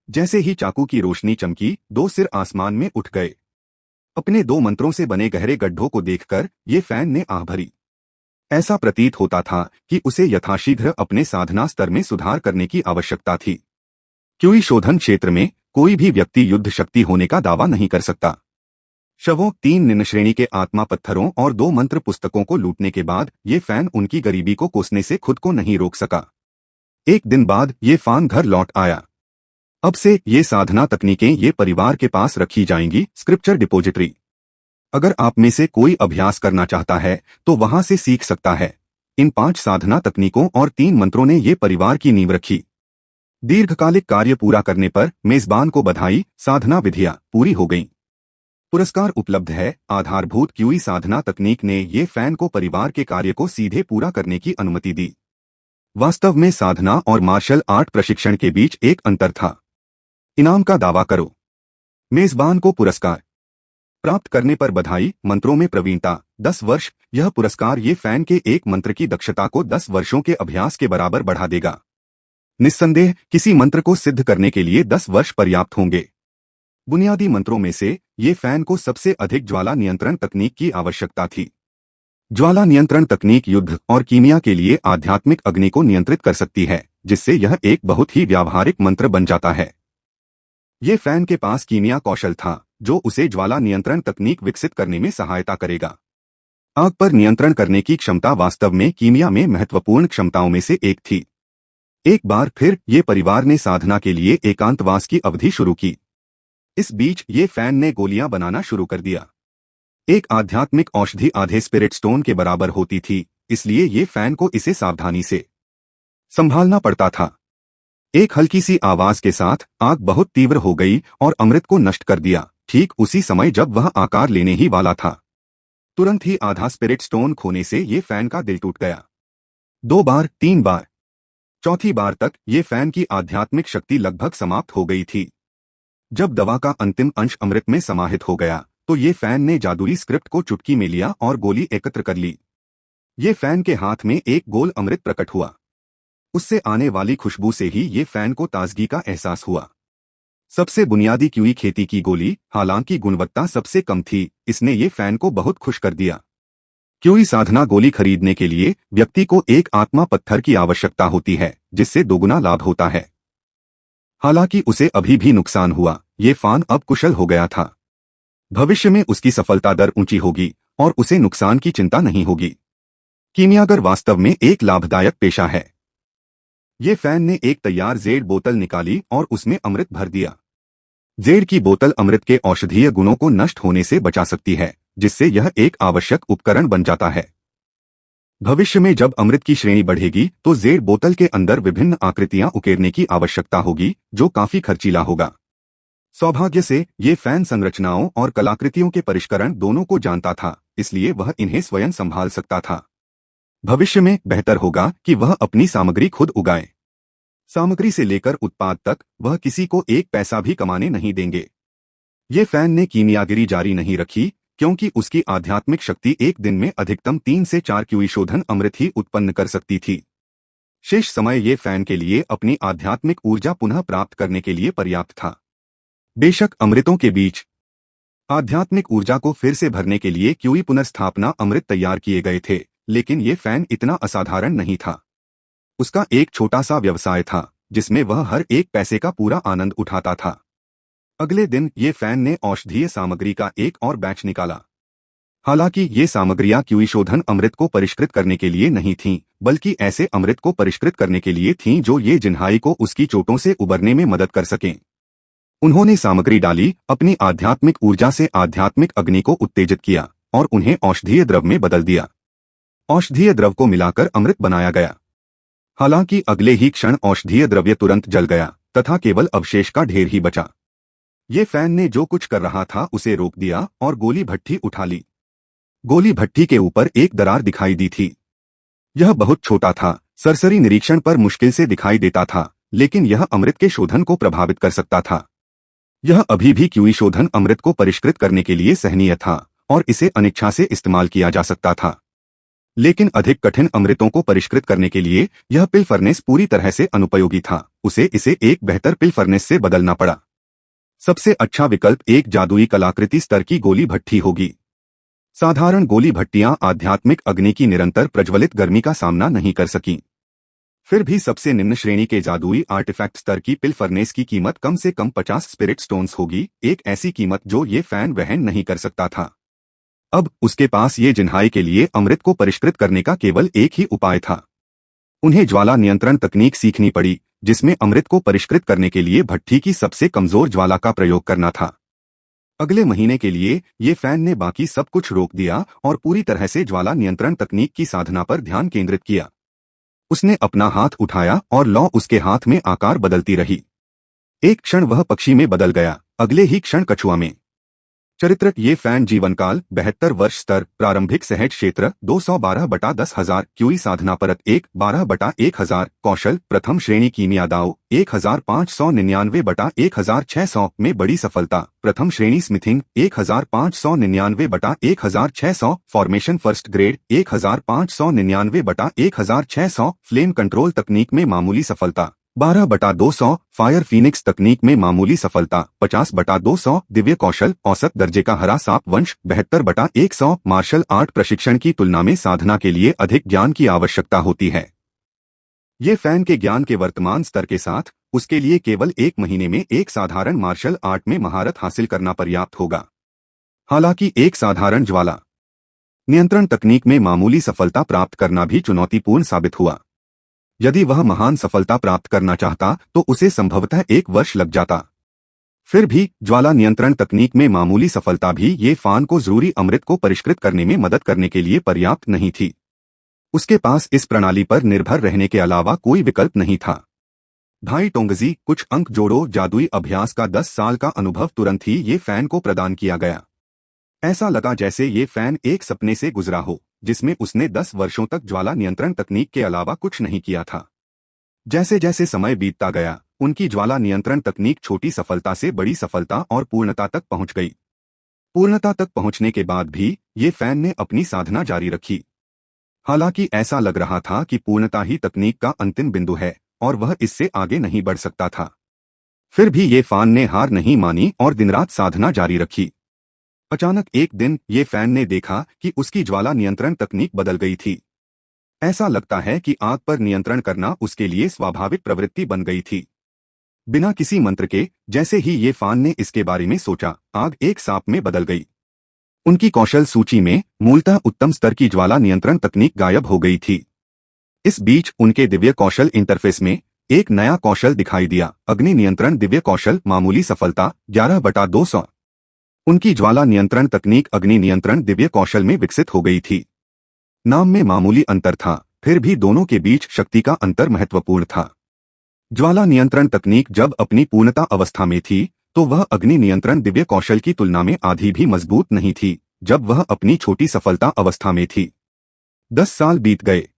जैसे ही चाकू की रोशनी चमकी, दो सिर आसमान में उठ गए। अपने दो मंत्रों से बने गहरे गड्ढों को देखकर ये फैन ने आह भरी। ऐसा प्रतीत होता था कि उसे यथाशीघ्र अपने साधना स्तर में सुधार करने की आवश्यकता थी। क्यूई शोधन क्षेत्र में कोई भी व्यक्ति युद्ध शक्ति होने का दावा नहीं कर सकता। शवों, 3 निम्न श्रेणी के आत्मा पत्थरों और 2 मंत्र पुस्तकों को लूटने के बाद ये फैन उनकी गरीबी को कोसने से खुद को नहीं रोक सका। एक दिन बाद ये फैन घर लौट आया। अब से ये साधना तकनीकें ये परिवार के पास रखी जाएंगी, स्क्रिप्चर डिपोजिटरी। अगर आप में से कोई अभ्यास करना चाहता है तो वहां से सीख सकता है। इन 5 साधना तकनीकों और 3 मंत्रों ने ये परिवार की नींव रखी। दीर्घकालिक कार्य पूरा करने पर मेजबान को बधाई, साधना विधियां पूरी हो गईं। पुरस्कार उपलब्ध है। आधारभूत क्यूई साधना तकनीक ने ये फैन को परिवार के कार्य को सीधे पूरा करने की अनुमति दी। वास्तव में साधना और मार्शल आर्ट प्रशिक्षण के बीच एक अंतर था। इनाम का दावा करो। मेजबान को पुरस्कार प्राप्त करने पर बधाई, मंत्रों में प्रवीणता 10 वर्ष। यह पुरस्कार ये फैन के एक मंत्र की दक्षता को 10 वर्षों के अभ्यास के बराबर बढ़ा देगा। निस्संदेह किसी मंत्र को सिद्ध करने के लिए 10 वर्ष पर्याप्त होंगे। बुनियादी मंत्रों में से ये फैन को सबसे अधिक ज्वाला नियंत्रण तकनीक की आवश्यकता थी। ज्वाला नियंत्रण तकनीक युद्ध और कीमिया के लिए आध्यात्मिक अग्नि को नियंत्रित कर सकती है, जिससे यह एक बहुत ही व्यावहारिक मंत्र बन जाता है। ये फैन के पास कीमिया कौशल था जो उसे ज्वाला नियंत्रण तकनीक विकसित करने में सहायता करेगा। आग पर नियंत्रण करने की क्षमता वास्तव में कीमिया में महत्वपूर्ण क्षमताओं में से एक थी। एक बार फिर ये परिवार ने साधना के लिए एकांतवास की अवधि शुरू की। इस बीच ये फैन ने गोलियां बनाना शुरू कर दिया। एक आध्यात्मिक औषधि आधे स्पिरिट स्टोन के बराबर होती थी, इसलिए ये फैन को इसे सावधानी से संभालना पड़ता था। एक हल्की सी आवाज के साथ आग बहुत तीव्र हो गई और अमृत को नष्ट कर दिया, ठीक उसी समय जब वह आकार लेने ही वाला था। तुरंत ही आधा स्पिरिट स्टोन खोने से ये फैन का दिल टूट गया। 2 बार, 3 बार, चौथी बार तक ये फैन की आध्यात्मिक शक्ति लगभग समाप्त हो गई थी। जब दवा का अंतिम अंश अमृत में समाहित हो गया तो ये फैन ने जादुई स्क्रिप्ट को चुटकी में लिया और गोली एकत्र कर ली। ये फैन के हाथ में एक गोल अमृत प्रकट हुआ। उससे आने वाली खुशबू से ही ये फैन को ताजगी का एहसास हुआ। सबसे बुनियादी क्यूई खेती की गोली, हालांकि गुणवत्ता सबसे कम थी, इसने ये फैन को बहुत खुश कर दिया। क्यूई साधना गोली खरीदने के लिए व्यक्ति को एक आत्मा पत्थर की आवश्यकता होती है, जिससे दोगुना लाभ होता है। हालांकि उसे अभी भी नुकसान हुआ, ये फैन अब कुशल हो गया था। भविष्य में उसकी सफलता दर ऊंची होगी और उसे नुकसान की चिंता नहीं होगी। कीमियागर वास्तव में एक लाभदायक पेशा है। ये फैन ने एक तैयार जेड बोतल निकाली और उसमें अमृत भर दिया। जेड की बोतल अमृत के औषधीय गुणों को नष्ट होने से बचा सकती है, जिससे यह एक आवश्यक उपकरण बन जाता है। भविष्य में जब अमृत की श्रेणी बढ़ेगी तो जेड बोतल के अंदर विभिन्न आकृतियां उकेरने की आवश्यकता होगी, जो काफी खर्चीला होगा। सौभाग्य से ये फैन संरचनाओं और कलाकृतियों के परिष्करण दोनों को जानता था, इसलिए वह इन्हें स्वयं संभाल सकता था। भविष्य में बेहतर होगा कि वह अपनी सामग्री खुद उगाए। सामग्री से लेकर उत्पाद तक वह किसी को एक पैसा भी कमाने नहीं देंगे। ये फैन ने कीमियागिरी जारी नहीं रखी, क्योंकि उसकी आध्यात्मिक शक्ति एक दिन में अधिकतम 3 से 4 क्यूई शोधन अमृत ही उत्पन्न कर सकती थी। शेष समय ये फैन के लिए अपनी आध्यात्मिक ऊर्जा पुनः प्राप्त करने के लिए पर्याप्त था। बेशक अमृतों के बीच आध्यात्मिक ऊर्जा को फिर से भरने के लिए क्यूई पुनर्स्थापना अमृत तैयार किए गए थे, लेकिन ये फैन इतना असाधारण नहीं था। उसका एक छोटा सा व्यवसाय था, जिसमें वह हर एक पैसे का पूरा आनंद उठाता था। अगले दिन ये फैन ने औषधीय सामग्री का एक और बैच निकाला। हालांकि ये सामग्रियां क्यूई शोधन अमृत को परिष्कृत करने के लिए नहीं थीं, बल्कि ऐसे अमृत को परिष्कृत करने के लिए थीं जो ये जिन्हाई को उसकी चोटों से उबरने में मदद कर सकें। उन्होंने सामग्री डाली, अपनी आध्यात्मिक ऊर्जा से आध्यात्मिक अग्नि को उत्तेजित किया और उन्हें औषधीय द्रव में बदल दिया। औषधीय द्रव को मिलाकर अमृत बनाया गया। हालांकि अगले ही क्षण औषधीय द्रव्य तुरंत जल गया तथा केवल अवशेष का ढेर ही बचा। ये फैन ने जो कुछ कर रहा था उसे रोक दिया और गोली भट्ठी उठा ली। गोली भट्ठी के ऊपर एक दरार दिखाई दी थी। यह बहुत छोटा था, सरसरी निरीक्षण पर मुश्किल से दिखाई देता था, लेकिन यह अमृत के शोधन को प्रभावित कर सकता था। यह अभी भी क्यूई शोधन अमृत को परिष्कृत करने के लिए सहनीय था और इसे अनिच्छा से इस्तेमाल किया जा सकता था। लेकिन अधिक कठिन अमृतों को परिष्कृत करने के लिए यह पिल फर्नेस पूरी तरह से अनुपयोगी था उसे इसे एक बेहतर पिल फर्नेस से बदलना पड़ा। सबसे अच्छा विकल्प एक जादुई कलाकृति स्तर की गोली भट्ठी होगी। साधारण गोली भट्टियां आध्यात्मिक अग्नि की निरंतर प्रज्वलित गर्मी का सामना नहीं कर सकीं। फिर भी सबसे निम्न श्रेणी के जादुई आर्टिफैक्ट स्तर की पिल फर्नेस की कीमत कम से कम 50 स्पिरिट स्टोन्स होगी, एक ऐसी कीमत जो ये फैन वहन नहीं कर सकता था। अब उसके पास ये जिन्हाई के लिए अमृत को परिष्कृत करने का केवल एक ही उपाय था। उन्हें ज्वाला नियंत्रण तकनीक सीखनी पड़ी, जिसमें अमृत को परिष्कृत करने के लिए भट्ठी की सबसे कमजोर ज्वाला का प्रयोग करना था। अगले महीने के लिए ये फैन ने बाकी सब कुछ रोक दिया और पूरी तरह से ज्वाला नियंत्रण तकनीक की साधना पर ध्यान केंद्रित किया। उसने अपना हाथ उठाया और लौ उसके हाथ में आकार बदलती रही। एक क्षण वह पक्षी में बदल गया, अगले ही क्षण कछुआ में। चरित्र ये फैन जीवनकाल 72 वर्ष स्तर, प्रारंभिक सहज क्षेत्र 212/10,000, क्यूई साधना परत 1 12/1000, कौशल प्रथम श्रेणी कीमिया दाव 1599/1600 में बड़ी सफलता, प्रथम श्रेणी smithing 1599/1600, formation first grade 1599/1600, flame control तकनीक में मामूली सफलता 12/200, फायर फीनिक्स तकनीक में मामूली सफलता 50/200, दिव्य कौशल औसत दर्जे का हरा सांप वंश 72/100, मार्शल आर्ट प्रशिक्षण की तुलना में साधना के लिए अधिक ज्ञान की आवश्यकता होती है। ये फैन के ज्ञान के वर्तमान स्तर के साथ उसके लिए केवल एक महीने में एक साधारण मार्शल आर्ट में महारत हासिल करना पर्याप्त होगा। हालांकि एक साधारण ज्वाला नियंत्रण तकनीक में मामूली सफलता प्राप्त करना भी चुनौतीपूर्ण साबित हुआ। यदि वह महान सफलता प्राप्त करना चाहता तो उसे संभवतः 1 वर्ष लग जाता। फिर भी ज्वाला नियंत्रण तकनीक में मामूली सफलता भी ये फान को जरूरी अमृत को परिष्कृत करने में मदद करने के लिए पर्याप्त नहीं थी। उसके पास इस प्रणाली पर निर्भर रहने के अलावा कोई विकल्प नहीं था। भाई टोंगजी, कुछ अंक जोड़ो। जादुई अभ्यास का 10 साल का अनुभव तुरंत ही ये फैन को प्रदान किया गया। ऐसा लगा जैसे ये फैन एक सपने से गुजरा हो, जिसमें उसने 10 वर्षों तक ज्वाला नियंत्रण तकनीक के अलावा कुछ नहीं किया था। जैसे जैसे समय बीतता गया, उनकी ज्वाला नियंत्रण तकनीक छोटी सफलता से बड़ी सफलता और पूर्णता तक पहुंच गई। पूर्णता तक पहुंचने के बाद भी ये फैन ने अपनी साधना जारी रखी। हालांकि ऐसा लग रहा था कि पूर्णता ही तकनीक का अंतिम बिंदु है और वह इससे आगे नहीं बढ़ सकता था। फिर भी ये फैन ने हार नहीं मानी और दिन रात साधना जारी रखी। अचानक एक दिन ये फैन ने देखा कि उसकी ज्वाला नियंत्रण तकनीक बदल गई थी। ऐसा लगता है कि आग पर नियंत्रण करना उसके लिए स्वाभाविक प्रवृत्ति बन गई थी। बिना किसी मंत्र के जैसे ही ये फैन ने इसके बारे में सोचा, आग एक सांप में बदल गई। उनकी कौशल सूची में मूलतः उत्तम स्तर की ज्वाला नियंत्रण तकनीक गायब हो गई थी। इस बीच उनके दिव्य कौशल इंटरफेस में एक नया कौशल दिखाई दिया, अग्नि नियंत्रण दिव्य कौशल, मामूली सफलता 11/200। उनकी ज्वाला नियंत्रण तकनीक अग्नि नियंत्रण दिव्य कौशल में विकसित हो गई थी। नाम में मामूली अंतर था, फिर भी दोनों के बीच शक्ति का अंतर महत्वपूर्ण था। ज्वाला नियंत्रण तकनीक जब अपनी पूर्णता अवस्था में थी तो वह अग्नि नियंत्रण दिव्य कौशल की तुलना में आधी भी मजबूत नहीं थी जब वह अपनी छोटी सफलता अवस्था में थी। 10 साल बीत गए।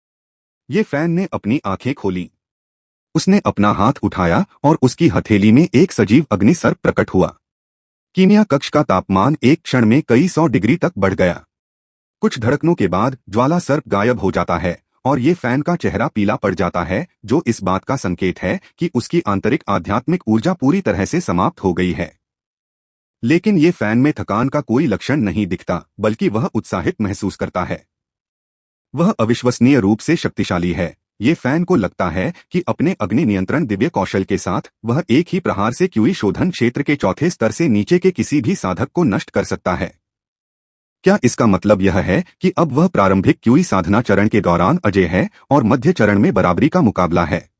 ये फैन ने अपनी आंखें खोली। उसने अपना हाथ उठाया और उसकी हथेली में एक सजीव अग्नि सर्प प्रकट हुआ। कीमिया कक्ष का तापमान एक क्षण में कई 100 डिग्री तक बढ़ गया। कुछ धड़कनों के बाद ज्वाला सर्प गायब हो जाता है और ये फैन का चेहरा पीला पड़ जाता है, जो इस बात का संकेत है कि उसकी आंतरिक आध्यात्मिक ऊर्जा पूरी तरह से समाप्त हो गई है। लेकिन ये फैन में थकान का कोई लक्षण नहीं दिखता, बल्कि वह उत्साहित महसूस करता है। वह अविश्वसनीय रूप से शक्तिशाली है। ये फैन को लगता है कि अपने अग्नि नियंत्रण दिव्य कौशल के साथ वह एक ही प्रहार से क्यूई शोधन क्षेत्र के चौथे स्तर से नीचे के किसी भी साधक को नष्ट कर सकता है। क्या इसका मतलब यह है कि अब वह प्रारंभिक क्यूई साधना चरण के दौरान अजेय है और मध्य चरण में बराबरी का मुकाबला है?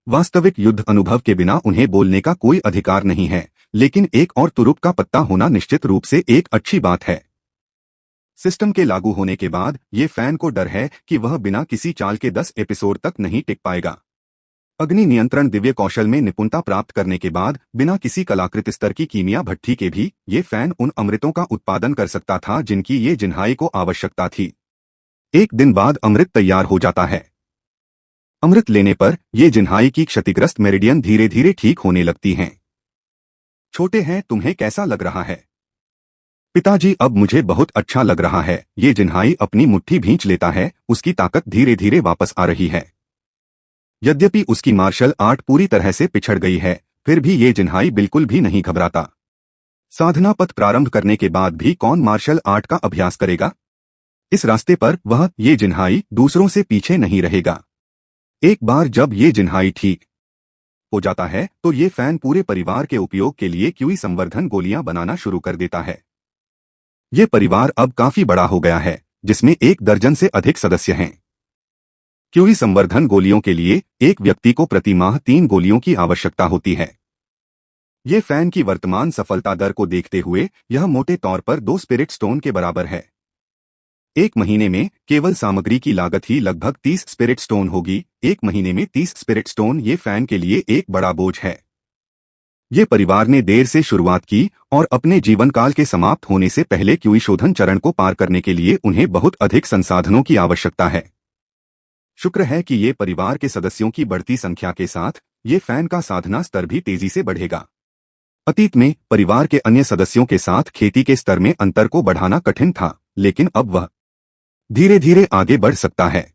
वास्तविक युद्ध अनुभव के बिना उन्हें बोलने का कोई अधिकार नहीं है, लेकिन एक और तुरुप का पत्ता होना निश्चित रूप से एक अच्छी बात है। सिस्टम के लागू होने के बाद ये फैन को डर है कि वह बिना किसी चाल के 10 एपिसोड तक नहीं टिक पाएगा। अग्नि नियंत्रण दिव्य कौशल में निपुणता प्राप्त करने के बाद बिना किसी कलाकृत स्तर की कीमिया भट्ठी के भी ये फैन उन अमृतों का उत्पादन कर सकता था जिनकी ये जिन्हाई को आवश्यकता थी। एक दिन बाद अमृत तैयार हो जाता है। अमृत लेने पर ये जिन्हाई की क्षतिग्रस्त मेरिडियन धीरे धीरे ठीक होने लगती हैं। छोटे हैं, तुम्हें कैसा लग रहा है? पिताजी, अब मुझे बहुत अच्छा लग रहा है। ये जिन्हाई अपनी मुट्ठी भींच लेता है, उसकी ताकत धीरे धीरे वापस आ रही है। यद्यपि उसकी मार्शल आर्ट पूरी तरह से पिछड़ गई है, फिर भी ये जिन्हाई बिल्कुल भी नहीं घबराता। साधना पथ प्रारंभ करने के बाद भी कौन मार्शल आर्ट का अभ्यास करेगा? इस रास्ते पर वह ये जिन्हाई दूसरों से पीछे नहीं रहेगा। एक बार जब ये जिन्हाई ठीक हो जाता है तो ये फैन पूरे परिवार के उपयोग के लिए क्यूई संवर्धन गोलियां बनाना शुरू कर देता है। ये परिवार अब काफी बड़ा हो गया है, जिसमें 1 दर्जन से अधिक सदस्य हैं। क्यूई संवर्धन गोलियों के लिए एक व्यक्ति को प्रति माह 3 गोलियों की आवश्यकता होती है। ये फैन की वर्तमान सफलता दर को देखते हुए यह मोटे तौर पर 2 स्पिरिट स्टोन के बराबर है। 1 महीने में केवल सामग्री की लागत ही लगभग 30 स्पिरिट स्टोन होगी। 1 महीने में 30 स्पिरिट स्टोन ये फैन के लिए एक बड़ा बोझ है। ये परिवार ने देर से शुरुआत की और अपने जीवन काल के समाप्त होने से पहले क्यूई शोधन चरण को पार करने के लिए उन्हें बहुत अधिक संसाधनों की आवश्यकता है। शुक्र है कि ये परिवार के सदस्यों की बढ़ती संख्या के साथ ये फैन का साधना स्तर भी तेजी से बढ़ेगा। अतीत में परिवार के अन्य सदस्यों के साथ खेती के स्तर में अंतर को बढ़ाना कठिन था, लेकिन अब वह धीरे धीरे आगे बढ़ सकता है।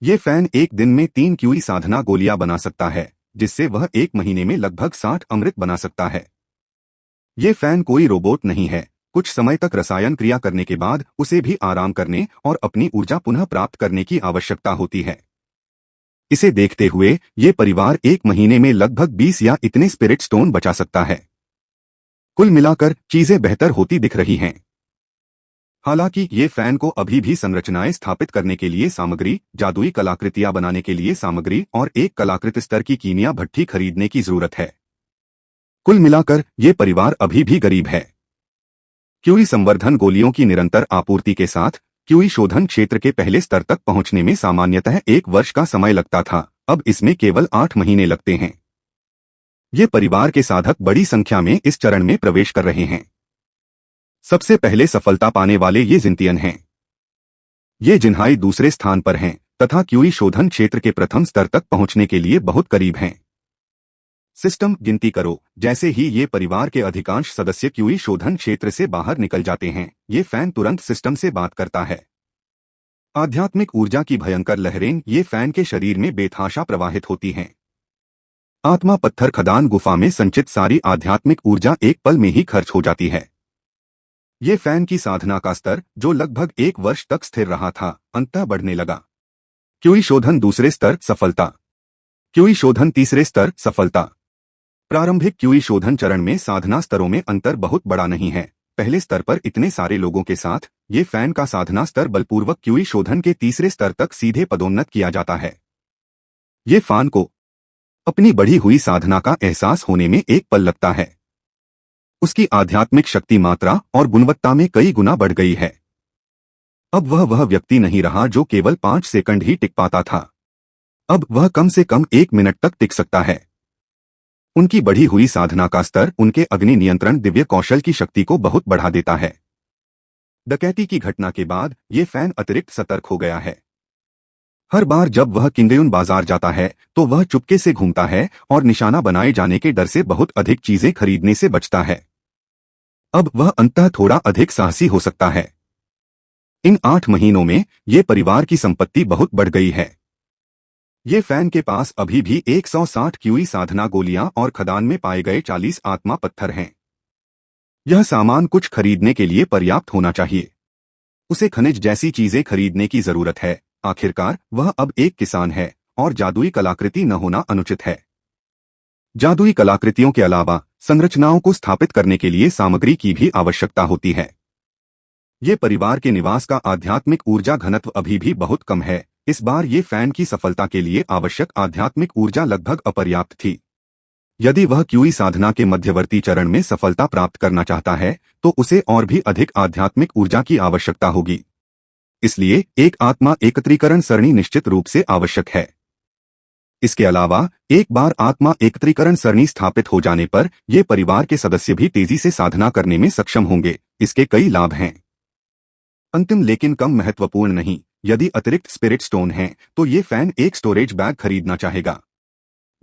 ये फैन एक दिन में 3 क्यूई साधना गोलियां बना सकता है, जिससे वह 1 महीने में लगभग 60 अमृत बना सकता है। ये फैन कोई रोबोट नहीं है। कुछ समय तक रसायन क्रिया करने के बाद उसे भी आराम करने और अपनी ऊर्जा पुनः प्राप्त करने की आवश्यकता होती है। इसे देखते हुए ये परिवार 1 महीने में लगभग 20 या इतने स्पिरिट स्टोन बचा सकता है। कुल मिलाकर चीजें बेहतर होती दिख रही हैं। हालांकि ये फैन को अभी भी संरचनाएं स्थापित करने के लिए सामग्री, जादुई कलाकृतियां बनाने के लिए सामग्री और एक कलाकृत स्तर की कीमिया भट्ठी खरीदने की जरूरत है। कुल मिलाकर ये परिवार अभी भी गरीब है। क्यूई संवर्धन गोलियों की निरंतर आपूर्ति के साथ क्यूई शोधन क्षेत्र के पहले स्तर तक पहुंचने में सामान्यतः 1 वर्ष का समय लगता था, अब इसमें केवल 8 महीने लगते हैं। ये परिवार के साधक बड़ी संख्या में इस चरण में प्रवेश कर रहे हैं। सबसे पहले सफलता पाने वाले ये जिंतियन हैं। ये जिन्हाई दूसरे स्थान पर हैं तथा क्यूई शोधन क्षेत्र के प्रथम स्तर तक पहुंचने के लिए बहुत करीब हैं। सिस्टम गिनती करो। जैसे ही ये परिवार के अधिकांश सदस्य क्यूई शोधन क्षेत्र से बाहर निकल जाते हैं, ये फैन तुरंत सिस्टम से बात करता है। आध्यात्मिक ऊर्जा की भयंकर लहरें ये फैन के शरीर में बेतहाशा प्रवाहित होती हैं। आत्मा पत्थर खदान गुफा में संचित सारी आध्यात्मिक ऊर्जा एक पल में ही खर्च हो जाती है। ये फैन की साधना का स्तर, जो लगभग 1 वर्ष तक स्थिर रहा था, अंततः बढ़ने लगा। क्यूई शोधन दूसरे स्तर सफलता, क्यूई शोधन तीसरे स्तर सफलता। प्रारंभिक क्यूई शोधन चरण में साधना स्तरों में अंतर बहुत बड़ा नहीं है। पहले स्तर पर इतने सारे लोगों के साथ ये फैन का साधना स्तर बलपूर्वक क्यूई शोधन के तीसरे स्तर तक सीधे पदोन्नत किया जाता है। ये फैन को अपनी बढ़ी हुई साधना का एहसास होने में 1 पल लगता है। उसकी आध्यात्मिक शक्ति मात्रा और गुणवत्ता में कई गुना बढ़ गई है। अब वह व्यक्ति नहीं रहा जो केवल 5 सेकंड ही टिक पाता था। अब वह कम से कम 1 मिनट तक टिक सकता है। उनकी बढ़ी हुई साधना का स्तर उनके अग्नि नियंत्रण दिव्य कौशल की शक्ति को बहुत बढ़ा देता है। डकैती की घटना के बाद ये फैन अतिरिक्त सतर्क हो गया है। हर बार जब वह किंगयुन बाजार जाता है तो वह चुपके से घूमता है और निशाना बनाए जाने के डर से बहुत अधिक चीजें खरीदने से बचता है। अब वह अंततः थोड़ा अधिक साहसी हो सकता है। इन 8 महीनों में ये परिवार की संपत्ति बहुत बढ़ गई है। ये फैन के पास अभी भी 160 क्यूई साधना गोलियां और खदान में पाए गए 40 आत्मा पत्थर हैं। यह सामान कुछ खरीदने के लिए पर्याप्त होना चाहिए। उसे खनिज जैसी चीजें खरीदने की जरूरत है। आखिरकार वह अब एक किसान है और जादुई कलाकृति न होना अनुचित है। जादुई कलाकृतियों के अलावा संरचनाओं को स्थापित करने के लिए सामग्री की भी आवश्यकता होती है। ये परिवार के निवास का आध्यात्मिक ऊर्जा घनत्व अभी भी बहुत कम है। इस बार ये फैन की सफलता के लिए आवश्यक आध्यात्मिक ऊर्जा लगभग अपर्याप्त थी। यदि वह क्यूई साधना के मध्यवर्ती चरण में सफलता प्राप्त करना चाहता है तो उसे और भी अधिक आध्यात्मिक ऊर्जा की आवश्यकता होगी। इसलिए एक आत्मा एकत्रीकरण सरणी निश्चित रूप से आवश्यक है। इसके अलावा एक बार आत्मा एकत्रीकरण सरणी स्थापित हो जाने पर ये परिवार के सदस्य भी तेजी से साधना करने में सक्षम होंगे। इसके कई लाभ हैं। अंतिम लेकिन कम महत्वपूर्ण नहीं, यदि अतिरिक्त स्पिरिट स्टोन हैं तो ये फैन एक स्टोरेज बैग खरीदना चाहेगा।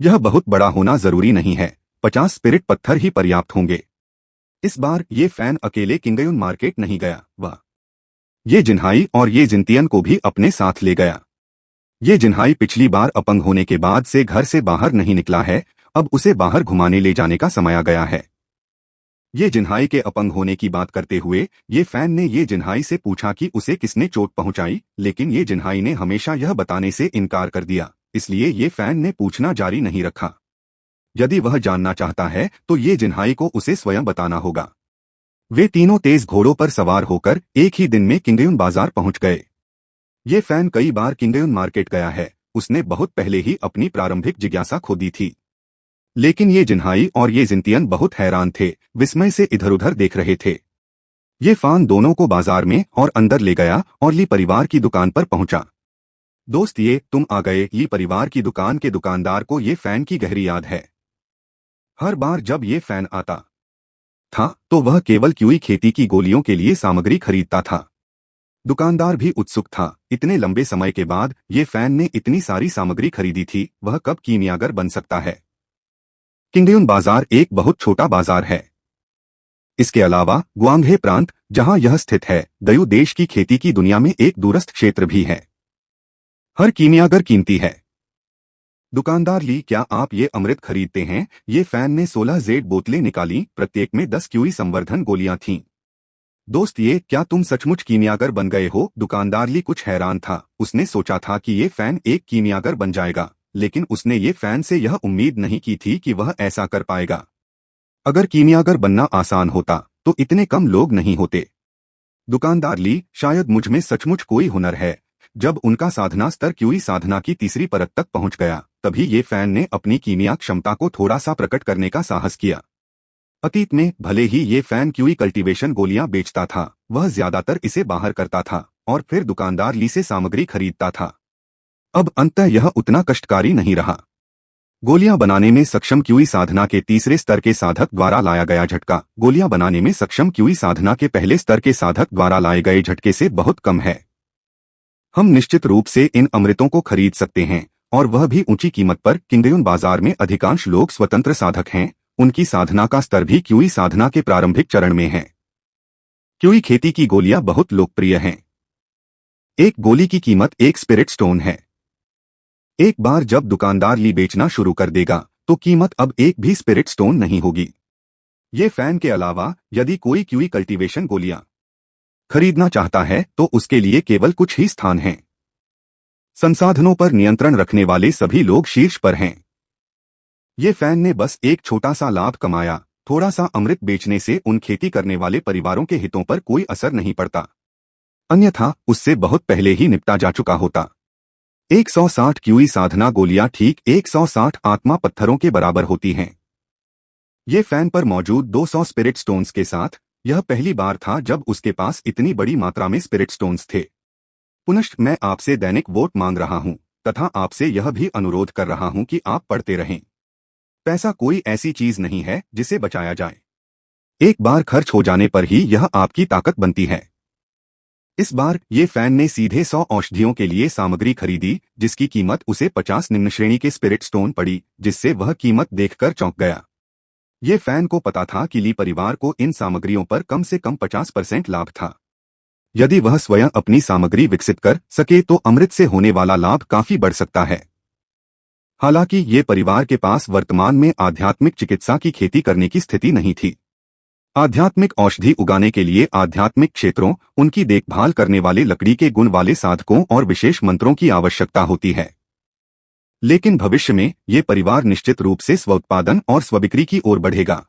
यह बहुत बड़ा होना जरूरी नहीं है, 50 स्पिरिट पत्थर ही पर्याप्त होंगे। इस बार ये फैन अकेले किंगयुन मार्केट नहीं गया, वह ये जिन्हाई और ये जिंतियन को भी अपने साथ ले गया। ये जिन्हाई पिछली बार अपंग होने के बाद से घर से बाहर नहीं निकला है, अब उसे बाहर घुमाने ले जाने का समय आ गया है। ये जिन्हाई के अपंग होने की बात करते हुए ये फैन ने ये जिन्हाई से पूछा कि उसे किसने चोट पहुंचाई, लेकिन ये जिन्हाई ने हमेशा यह बताने से इनकार कर दिया, इसलिए ये फैन ने पूछना जारी नहीं रखा। यदि वह जानना चाहता है तो ये जिन्हाई को उसे स्वयं बताना होगा। वे तीनों तेज घोड़ों पर सवार होकर एक ही दिन में किंगयुन बाजार पहुंच गए। ये फैन कई बार किंगयुन मार्केट गया है, उसने बहुत पहले ही अपनी प्रारंभिक जिज्ञासा खो दी थी। लेकिन ये जिन्हाई और ये जिंतियन बहुत हैरान थे, विस्मय से इधर उधर देख रहे थे। ये फान दोनों को बाजार में और अंदर ले गया और ली परिवार की दुकान पर पहुंचा। दोस्त ये तुम आ गए। ली परिवार की दुकान के दुकानदार को ये फैन की गहरी याद है। हर बार जब ये फैन आता था तो वह केवल क्यूई खेती की गोलियों के लिए सामग्री खरीदता था। दुकानदार भी उत्सुक था, इतने लंबे समय के बाद ये फैन ने इतनी सारी सामग्री खरीदी थी, वह कब कीमियागर बन सकता है। किंगयुन बाजार एक बहुत छोटा बाजार है। इसके अलावा ग्वांगहे प्रांत जहां यह स्थित है, दयु देश की खेती की दुनिया में एक दूरस्थ क्षेत्र भी है। हर कीमियागर कीमती है। दुकानदार ली, क्या आप ये अमृत खरीदते हैं? ये फैन ने 16 जेड बोतलें निकाली, प्रत्येक में 10 क्यूई संवर्धन गोलियां थीं। दोस्त ये क्या तुम सचमुच कीमियागर बन गए हो? दुकानदार ली कुछ हैरान था, उसने सोचा था कि ये फैन एक कीमियागर बन जाएगा, लेकिन उसने ये फैन से यह उम्मीद नहीं की थी कि वह ऐसा कर पाएगा। अगर कीमियागर बनना आसान होता तो इतने कम लोग नहीं होते। दुकानदार ली, शायद मुझ में सचमुच कोई हुनर है। जब उनका साधना स्तर क्यूई साधना की तीसरी परत तक पहुंच गया, तभी ये फैन ने अपनी कीमिया क्षमता को थोड़ा सा प्रकट करने का साहस किया। अतीत में भले ही ये फैन क्यूई कल्टीवेशन गोलियां बेचता था, वह ज्यादातर इसे बाहर करता था और फिर दुकानदार ली से सामग्री खरीदता था। अब अंततः यह उतना कष्टकारी नहीं रहा। गोलियां बनाने में सक्षम क्यूई साधना के तीसरे स्तर के साधक द्वारा लाया गया झटका गोलियां बनाने में सक्षम क्यूई साधना के पहले स्तर के साधक द्वारा लाए गए झटके से बहुत कम है। हम निश्चित रूप से इन अमृतों को खरीद सकते हैं, और वह भी ऊंची कीमत पर। किंगयुन बाजार में अधिकांश लोग स्वतंत्र साधक हैं, उनकी साधना का स्तर भी क्यूई साधना के प्रारंभिक चरण में है। क्यूई खेती की गोलियां बहुत लोकप्रिय हैं। एक गोली की कीमत एक स्पिरिट स्टोन है। एक बार जब दुकानदार ली बेचना शुरू कर देगा तो कीमत अब एक भी स्पिरिट स्टोन नहीं होगी। ये फैन के अलावा यदि कोई क्यूई कल्टीवेशन गोलियां खरीदना चाहता है तो उसके लिए केवल कुछ ही स्थान हैं। संसाधनों पर नियंत्रण रखने वाले सभी लोग शीर्ष पर हैं। ये फैन ने बस एक छोटा सा लाभ कमाया, थोड़ा सा अमृत बेचने से उन खेती करने वाले परिवारों के हितों पर कोई असर नहीं पड़ता, अन्यथा उससे बहुत पहले ही निपटा जा चुका होता। 160 क्यूई साधना गोलियां ठीक 160 आत्मा पत्थरों के बराबर होती हैं। ये फैन पर मौजूद 200 स्पिरिट स्टोन्स के साथ यह पहली बार था जब उसके पास इतनी बड़ी मात्रा में स्पिरिट स्टोन्स थे। पुनश्च मैं आपसे दैनिक वोट मांग रहा हूं तथा आपसे यह भी अनुरोध कर रहा हूं कि आप पढ़ते रहें। पैसा कोई ऐसी चीज नहीं है जिसे बचाया जाए। एक बार खर्च हो जाने पर ही यह आपकी ताकत बनती है। इस बार ये फैन ने सीधे 100 औषधियों के लिए सामग्री खरीदी, जिसकी कीमत उसे 50 निम्न श्रेणी के स्पिरिट स्टोन पड़ी, जिससे वह कीमत देखकर चौंक गया। ये फैन को पता था कि ली परिवार को इन सामग्रियों पर कम से कम 50% लाभ था। यदि वह स्वयं अपनी सामग्री विकसित कर सके तो अमृत से होने वाला लाभ काफी बढ़ सकता है। हालांकि ये परिवार के पास वर्तमान में आध्यात्मिक चिकित्सा की खेती करने की स्थिति नहीं थी। आध्यात्मिक औषधि उगाने के लिए आध्यात्मिक क्षेत्रों, उनकी देखभाल करने वाले लकड़ी के गुण वाले साधकों और विशेष मंत्रों की आवश्यकता होती है। लेकिन भविष्य में ये परिवार निश्चित रूप से स्वउत्पादन और स्वबिक्री की ओर बढ़ेगा।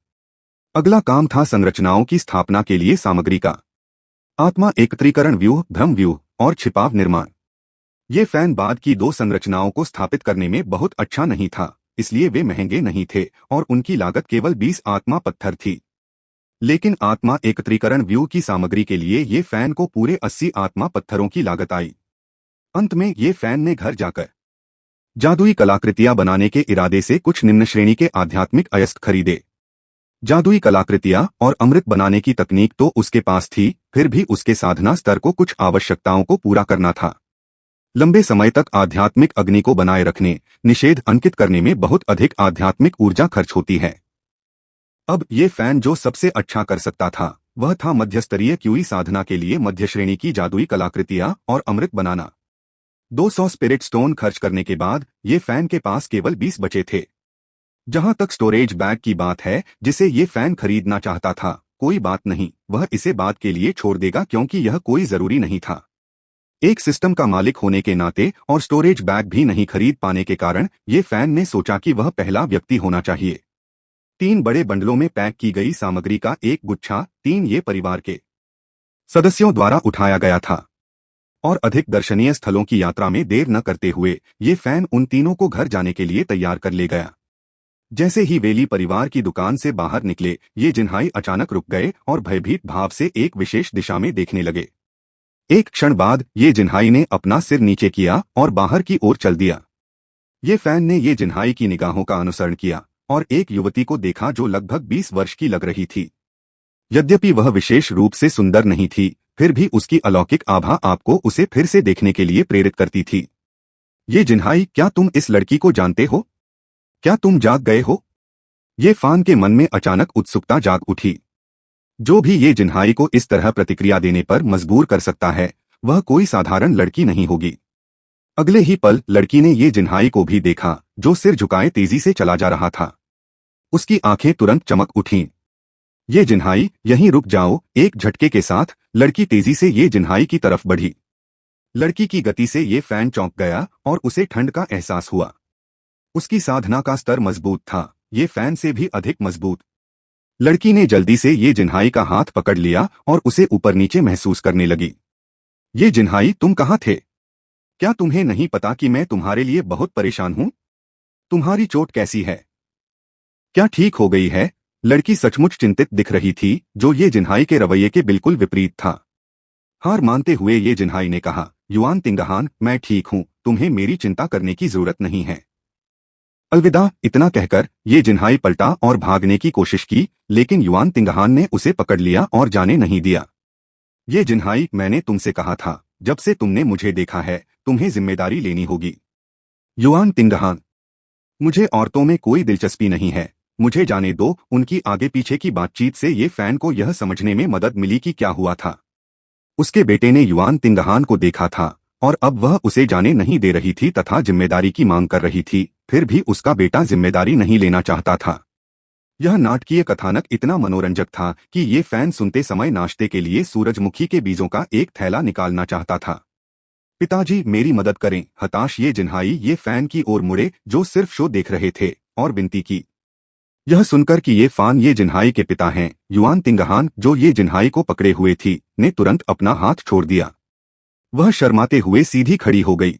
अगला काम था संरचनाओं की स्थापना के लिए सामग्री का। आत्मा एकत्रीकरण व्यूह, भ्रम व्यूह और छिपाव निर्माण। ये फैन बाद की 2 संरचनाओं को स्थापित करने में बहुत अच्छा नहीं था, इसलिए वे महंगे नहीं थे और उनकी लागत केवल 20 आत्मा पत्थर थी। लेकिन आत्मा एकत्रीकरण व्यू की सामग्री के लिए ये फैन को पूरे 80 आत्मा पत्थरों की लागत आई। अंत में ये फैन ने घर जाकर जादुई कलाकृतियां बनाने के इरादे से कुछ निम्न श्रेणी के आध्यात्मिक अयस्क खरीदे। जादुई कलाकृतियां और अमृत बनाने की तकनीक तो उसके पास थी, फिर भी उसके साधना स्तर को कुछ आवश्यकताओं को पूरा करना था। लंबे समय तक आध्यात्मिक अग्नि को बनाए रखने, निषेध अंकित करने में बहुत अधिक आध्यात्मिक ऊर्जा खर्च होती है। अब ये फैन जो सबसे अच्छा कर सकता था वह था मध्यस्तरीय क्यूई साधना के लिए मध्य श्रेणी की जादुई कलाकृतियां और अमृत बनाना। 200 स्पिरिट स्टोन खर्च करने के बाद ये फैन के पास केवल 20 बचे थे। जहां तक स्टोरेज बैग की बात है, जिसे ये फैन खरीदना चाहता था, कोई बात नहीं, वह इसे बाद के लिए छोड़ देगा क्योंकि यह कोई जरूरी नहीं था। एक सिस्टम का मालिक होने के नाते और स्टोरेज बैग भी नहीं खरीद पाने के कारण ये फैन ने सोचा कि वह पहला व्यक्ति होना चाहिए। 3 बड़े बंडलों में पैक की गई सामग्री का एक गुच्छा 3 ये परिवार के सदस्यों द्वारा उठाया गया था और अधिक दर्शनीय स्थलों की यात्रा में देर न करते हुए ये फैन उन तीनों को घर जाने के लिए तैयार कर ले गया। जैसे ही वेली परिवार की दुकान से बाहर निकले, ये जिन्हाई अचानक रुक गए और भयभीत भाव से एक विशेष दिशा में देखने लगे। एक क्षण बाद ये जिन्हाई ने अपना सिर नीचे किया और बाहर की ओर चल दिया। ये फैन ने ये जिन्हाई की निगाहों का अनुसरण किया और एक युवती को देखा जो लगभग 20 वर्ष की लग रही थी। यद्यपि वह विशेष रूप से सुंदर नहीं थी, फिर भी उसकी अलौकिक आभा आपको उसे फिर से देखने के लिए प्रेरित करती थी। ये जिन्हाई, क्या तुम इस लड़की को जानते हो? क्या तुम जाग गए हो? ये फान के मन में अचानक उत्सुकता जाग उठी। जो भी ये जिन्हाई को इस तरह प्रतिक्रिया देने पर मजबूर कर सकता है, वह कोई साधारण लड़की नहीं होगी। अगले ही पल लड़की ने ये जिन्हाई को भी देखा, जो सिर झुकाए तेजी से चला जा रहा था। उसकी आंखें तुरंत चमक उठीं। ये जिन्हाई, यहीं रुक जाओ। एक झटके के साथ लड़की तेजी से ये जिन्हाई की तरफ बढ़ी। लड़की की गति से ये फैन चौंक गया और उसे ठंड का एहसास हुआ। उसकी साधना का स्तर मजबूत था, ये फैन से भी अधिक मजबूत। लड़की ने जल्दी से ये जिन्हाई का हाथ पकड़ लिया और उसे ऊपर नीचे महसूस करने लगी। ये जिन्हाई, तुम कहाँ थे? क्या तुम्हें नहीं पता कि मैं तुम्हारे लिए बहुत परेशान हूं? तुम्हारी चोट कैसी है? क्या ठीक हो गई है? लड़की सचमुच चिंतित दिख रही थी, जो ये जिन्हाई के रवैये के बिल्कुल विपरीत था। हार मानते हुए ये जिन्हाई ने कहा, युआन तिंगहान, मैं ठीक हूं, तुम्हें मेरी चिंता करने की जरूरत नहीं है। अलविदा। इतना कहकर ये जिन्हाई पलटा और भागने की कोशिश की, लेकिन युआन तिंगहान ने उसे पकड़ लिया और जाने नहीं दिया। ये जिन्हाई, मैंने तुमसे कहा था, जब से तुमने मुझे देखा है, तुम्हें जिम्मेदारी लेनी होगी। युआन तिंगहान, मुझे औरतों में कोई दिलचस्पी नहीं है, मुझे जाने दो। उनकी आगे पीछे की बातचीत से ये फैन को यह समझने में मदद मिली कि क्या हुआ था। उसके बेटे ने युआन तिंगहान को देखा था और अब वह उसे जाने नहीं दे रही थी तथा जिम्मेदारी की मांग कर रही थी, फिर भी उसका बेटा जिम्मेदारी नहीं लेना चाहता था। यह नाटकीय कथानक इतना मनोरंजक था कि ये फैन सुनते समय नाश्ते के लिए सूरजमुखी के बीजों का एक थैला निकालना चाहता था। पिताजी, मेरी मदद करें। हताश ये जिन्हाई ये फैन की ओर मुड़े, जो सिर्फ शो देख रहे थे, और विनती की। यह सुनकर कि ये फान ये जिन्हाई के पिता हैं, युआन तिंगहान, जो ये जिन्हाई को पकड़े हुए थी, ने तुरंत अपना हाथ छोड़ दिया। वह शर्माते हुए सीधी खड़ी हो गई।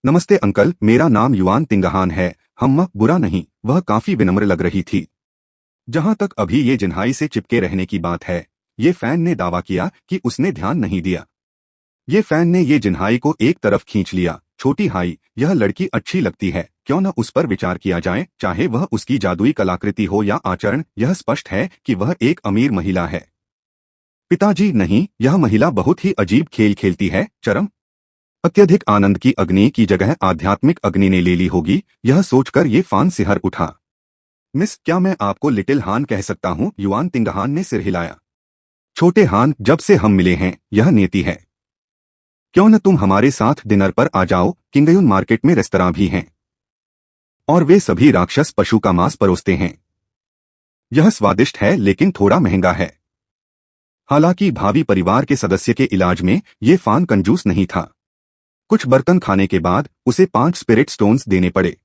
नमस्ते अंकल, मेरा नाम युआन तिंगहान है। हम बुरा नहीं। वह काफी विनम्र लग रही थी। जहां तक अभी ये जिन्हाई से चिपके रहने की बात है, ये फैन ने दावा किया कि उसने ध्यान नहीं दिया। ये फैन ने ये जिन्हाई को एक तरफ खींच लिया। छोटी हाई, यह लड़की अच्छी लगती है, क्यों न उस पर विचार किया जाए, चाहे वह उसकी जादुई कलाकृति हो या आचरण। यह स्पष्ट है कि वह एक अमीर महिला है। पिताजी, नहीं, यह महिला बहुत ही अजीब खेल खेलती है। चरम अत्यधिक आनंद की अग्नि की जगह आध्यात्मिक अग्नि ने ले ली होगी। यह सोचकर ये फान सिहर उठा। मिस, क्या मैं आपको लिटिल हान कह सकता हूँ? युआन तिंगहान ने सिर हिलाया। छोटे हान, जब से हम मिले हैं, यह नियति है। क्यों न तुम हमारे साथ डिनर पर आ जाओ? किंगयुन मार्केट में रेस्तरां भी हैं और वे सभी राक्षस पशु का मांस परोसते हैं। यह स्वादिष्ट है लेकिन थोड़ा महंगा है। हालांकि भावी परिवार के सदस्य के इलाज में ये फान कंजूस नहीं था। कुछ बर्तन खाने के बाद उसे 5 स्पिरिट स्टोन्स देने पड़े।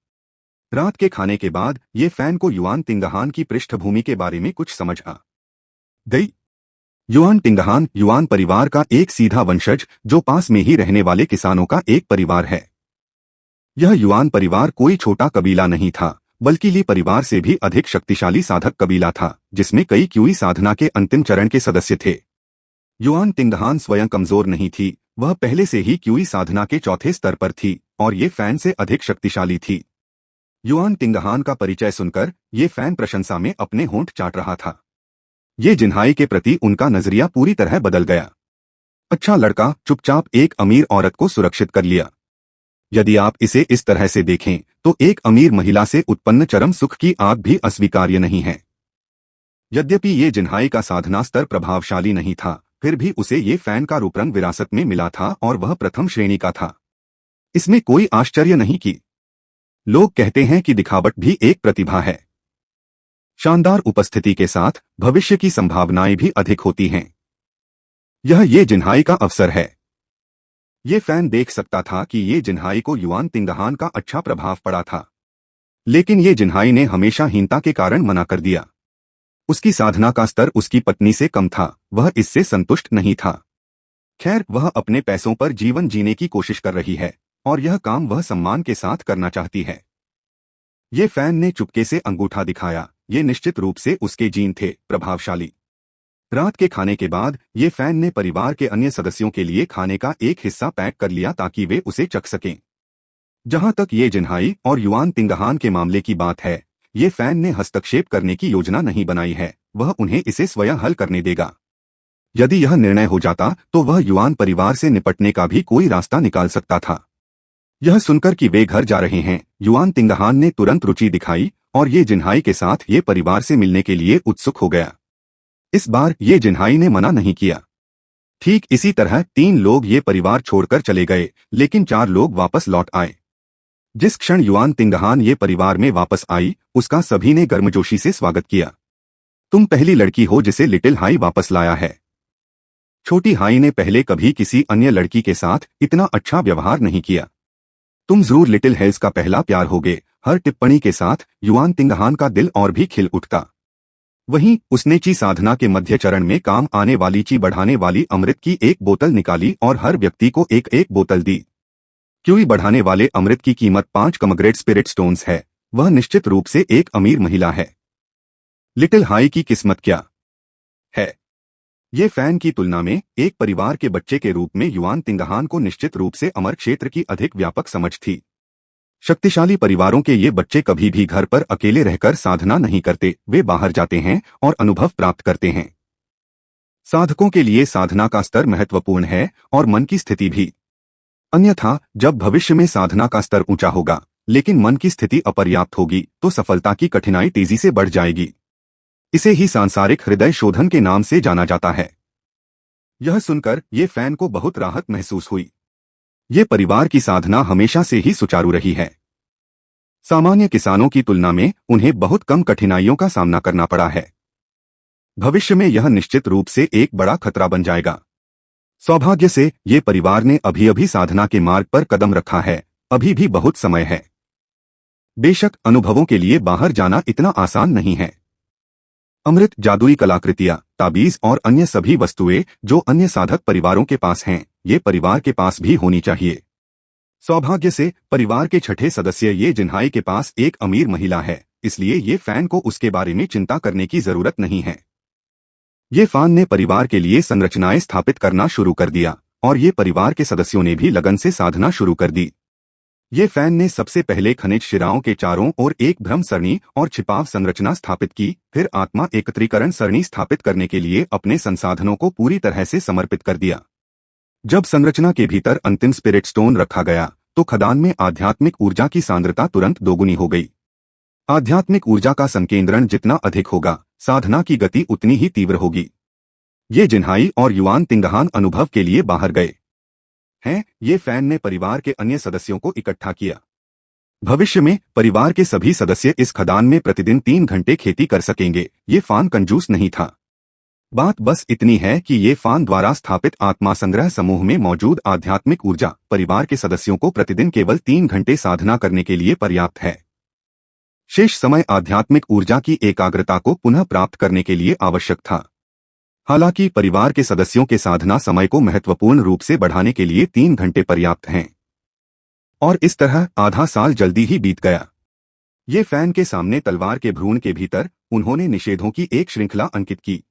रात के खाने के बाद ये फैन को युआन तिंगहान की पृष्ठभूमि के बारे में कुछ समझ आ गई। युआन तिंगहान युआन परिवार का एक सीधा वंशज, जो पास में ही रहने वाले किसानों का एक परिवार है। यह युआन परिवार कोई छोटा कबीला नहीं था, बल्कि ली परिवार से भी अधिक शक्तिशाली साधक कबीला था, जिसमें कई क्यूई साधना के अंतिम चरण के सदस्य थे। युआन तिंगहान स्वयं कमजोर नहीं थी, वह पहले से ही क्यूई साधना के चौथे स्तर पर थी और ये फैन से अधिक शक्तिशाली थी। युआन तिंगहान का परिचय सुनकर ये फैन प्रशंसा में अपने होंठ चाट रहा था। ये जिन्हाई के प्रति उनका नजरिया पूरी तरह बदल गया। अच्छा लड़का, चुपचाप एक अमीर औरत को सुरक्षित कर लिया। यदि आप इसे इस तरह से देखें तो एक अमीर महिला से उत्पन्न चरम सुख की आग भी अस्वीकार्य नहीं है। यद्यपि ये जिन्हाई का साधना स्तर प्रभावशाली नहीं था, फिर भी उसे ये फैन का रूपरंग विरासत में मिला था और वह प्रथम श्रेणी का था। इसमें कोई आश्चर्य नहीं कि लोग कहते हैं कि दिखावट भी एक प्रतिभा है। शानदार उपस्थिति के साथ भविष्य की संभावनाएं भी अधिक होती हैं। यह ये जिन्हाई का अवसर है। ये फैन देख सकता था कि ये जिन्हाई को युआन तिंगहान का अच्छा प्रभाव पड़ा था, लेकिन ये जिन्हाई ने हमेशा हीनता के कारण मना कर दिया। उसकी साधना का स्तर उसकी पत्नी से कम था, वह इससे संतुष्ट नहीं था। खैर, वह अपने पैसों पर जीवन जीने की कोशिश कर रही है और यह काम वह सम्मान के साथ करना चाहती है। ये फैन ने चुपके से अंगूठा दिखाया। ये निश्चित रूप से उसके जीन थे, प्रभावशाली। रात के खाने के बाद ये फैन ने परिवार के अन्य सदस्यों के लिए खाने का एक हिस्सा पैक कर लिया ताकि वे उसे चख सकें। जहां तक ये जिन्हाई और युआन तिंगहान के मामले की बात है, ये फैन ने हस्तक्षेप करने की योजना नहीं बनाई है, वह उन्हें इसे स्वयं हल करने देगा। यदि यह निर्णय हो जाता तो वह युआन परिवार से निपटने का भी कोई रास्ता निकाल सकता था। यह सुनकर कि वे घर जा रहे हैं, युआन तिंगहान ने तुरंत रुचि दिखाई और ये जिन्हाई के साथ ये परिवार से मिलने के लिए उत्सुक हो गया। इस बार ये जिन्हाई ने मना नहीं किया। ठीक इसी तरह 3 लोग ये परिवार छोड़कर चले गए, लेकिन 4 लोग वापस लौट आए। जिस क्षण युआन तिंगहान ये परिवार में वापस आई, उसका सभी ने गर्मजोशी से स्वागत किया। तुम पहली लड़की हो जिसे लिटिल हाई वापस लाया है। छोटी हाई ने पहले कभी किसी अन्य लड़की के साथ इतना अच्छा व्यवहार नहीं किया। तुम जरूर लिटिल हेल्स का पहला प्यार होगे। हर टिप्पणी के साथ युआन तिंगहान का दिल और भी खिल उठता। वहीं उसने ची साधना के मध्य चरण में काम आने वाली ची बढ़ाने वाली अमृत की एक बोतल निकाली और हर व्यक्ति को एक एक बोतल दी। क्यूई बढ़ाने वाले अमृत की कीमत 5 कमग्रेड स्पिरिट स्टोन्स है। वह निश्चित रूप से एक अमीर महिला है। लिटिल हाई की किस्मत क्या है? ये फैन की तुलना में एक परिवार के बच्चे के रूप में युआन तिंगहान को निश्चित रूप से अमर क्षेत्र की अधिक व्यापक समझ थी। शक्तिशाली परिवारों के ये बच्चे कभी भी घर पर अकेले रहकर साधना नहीं करते, वे बाहर जाते हैं और अनुभव प्राप्त करते हैं। साधकों के लिए साधना का स्तर महत्वपूर्ण है और मन की स्थिति भी। अन्यथा जब भविष्य में साधना का स्तर ऊंचा होगा लेकिन मन की स्थिति अपर्याप्त होगी तो सफलता की कठिनाई तेजी से बढ़ जाएगी। इसे ही सांसारिक हृदय शोधन के नाम से जाना जाता है। यह सुनकर ये फैन को बहुत राहत महसूस हुई। ये परिवार की साधना हमेशा से ही सुचारू रही है। सामान्य किसानों की तुलना में उन्हें बहुत कम कठिनाइयों का सामना करना पड़ा है। भविष्य में यह निश्चित रूप से एक बड़ा खतरा बन जाएगा। सौभाग्य से ये परिवार ने अभी अभी साधना के मार्ग पर कदम रखा है, अभी भी बहुत समय है। बेशक अनुभवों के लिए बाहर जाना इतना आसान नहीं है। अमृत, जादुई कलाकृतियां, ताबीज और अन्य सभी वस्तुएं जो अन्य साधक परिवारों के पास हैं, ये परिवार के पास भी होनी चाहिए। सौभाग्य से परिवार के छठे सदस्य ये जिन्हाई के पास एक अमीर महिला है, इसलिए ये फैन को उसके बारे में चिंता करने की जरूरत नहीं है। ये फैन ने परिवार के लिए संरचनाएं स्थापित करना शुरू कर दिया और ये परिवार के सदस्यों ने भी लगन से साधना शुरू कर दी। ये फैन ने सबसे पहले खनिज शिराओं के चारों ओर एक भ्रम सरणी और छिपाव संरचना स्थापित की, फिर आत्मा एकत्रीकरण सरणी स्थापित करने के लिए अपने संसाधनों को पूरी तरह से समर्पित कर दिया। जब संरचना के भीतर अंतिम स्पिरिट स्टोन रखा गया तो खदान में आध्यात्मिक ऊर्जा की सांद्रता तुरंत दोगुनी हो गई। आध्यात्मिक ऊर्जा का संकेंद्रण जितना अधिक होगा, साधना की गति उतनी ही तीव्र होगी। ये जिन्हाई और युआन तिंगहान अनुभव के लिए बाहर गए हैं। ये फैन ने परिवार के अन्य सदस्यों को इकट्ठा किया। भविष्य में परिवार के सभी सदस्य इस खदान में प्रतिदिन 3 घंटे खेती कर सकेंगे। ये फैन कंजूस नहीं था। बात बस इतनी है कि ये फैन द्वारा स्थापित आत्मा संग्रह समूह में मौजूद आध्यात्मिक ऊर्जा परिवार के सदस्यों को प्रतिदिन केवल 3 घंटे साधना करने के लिए पर्याप्त है। शेष समय आध्यात्मिक ऊर्जा की एकाग्रता को पुनः प्राप्त करने के लिए आवश्यक था। हालांकि परिवार के सदस्यों के साधना समय को महत्वपूर्ण रूप से बढ़ाने के लिए 3 घंटे पर्याप्त हैं। और इस तरह आधा साल जल्दी ही बीत गया। ये फैन के सामने तलवार के भ्रूण के भीतर उन्होंने निषेधों की एक श्रृंखला अंकित की।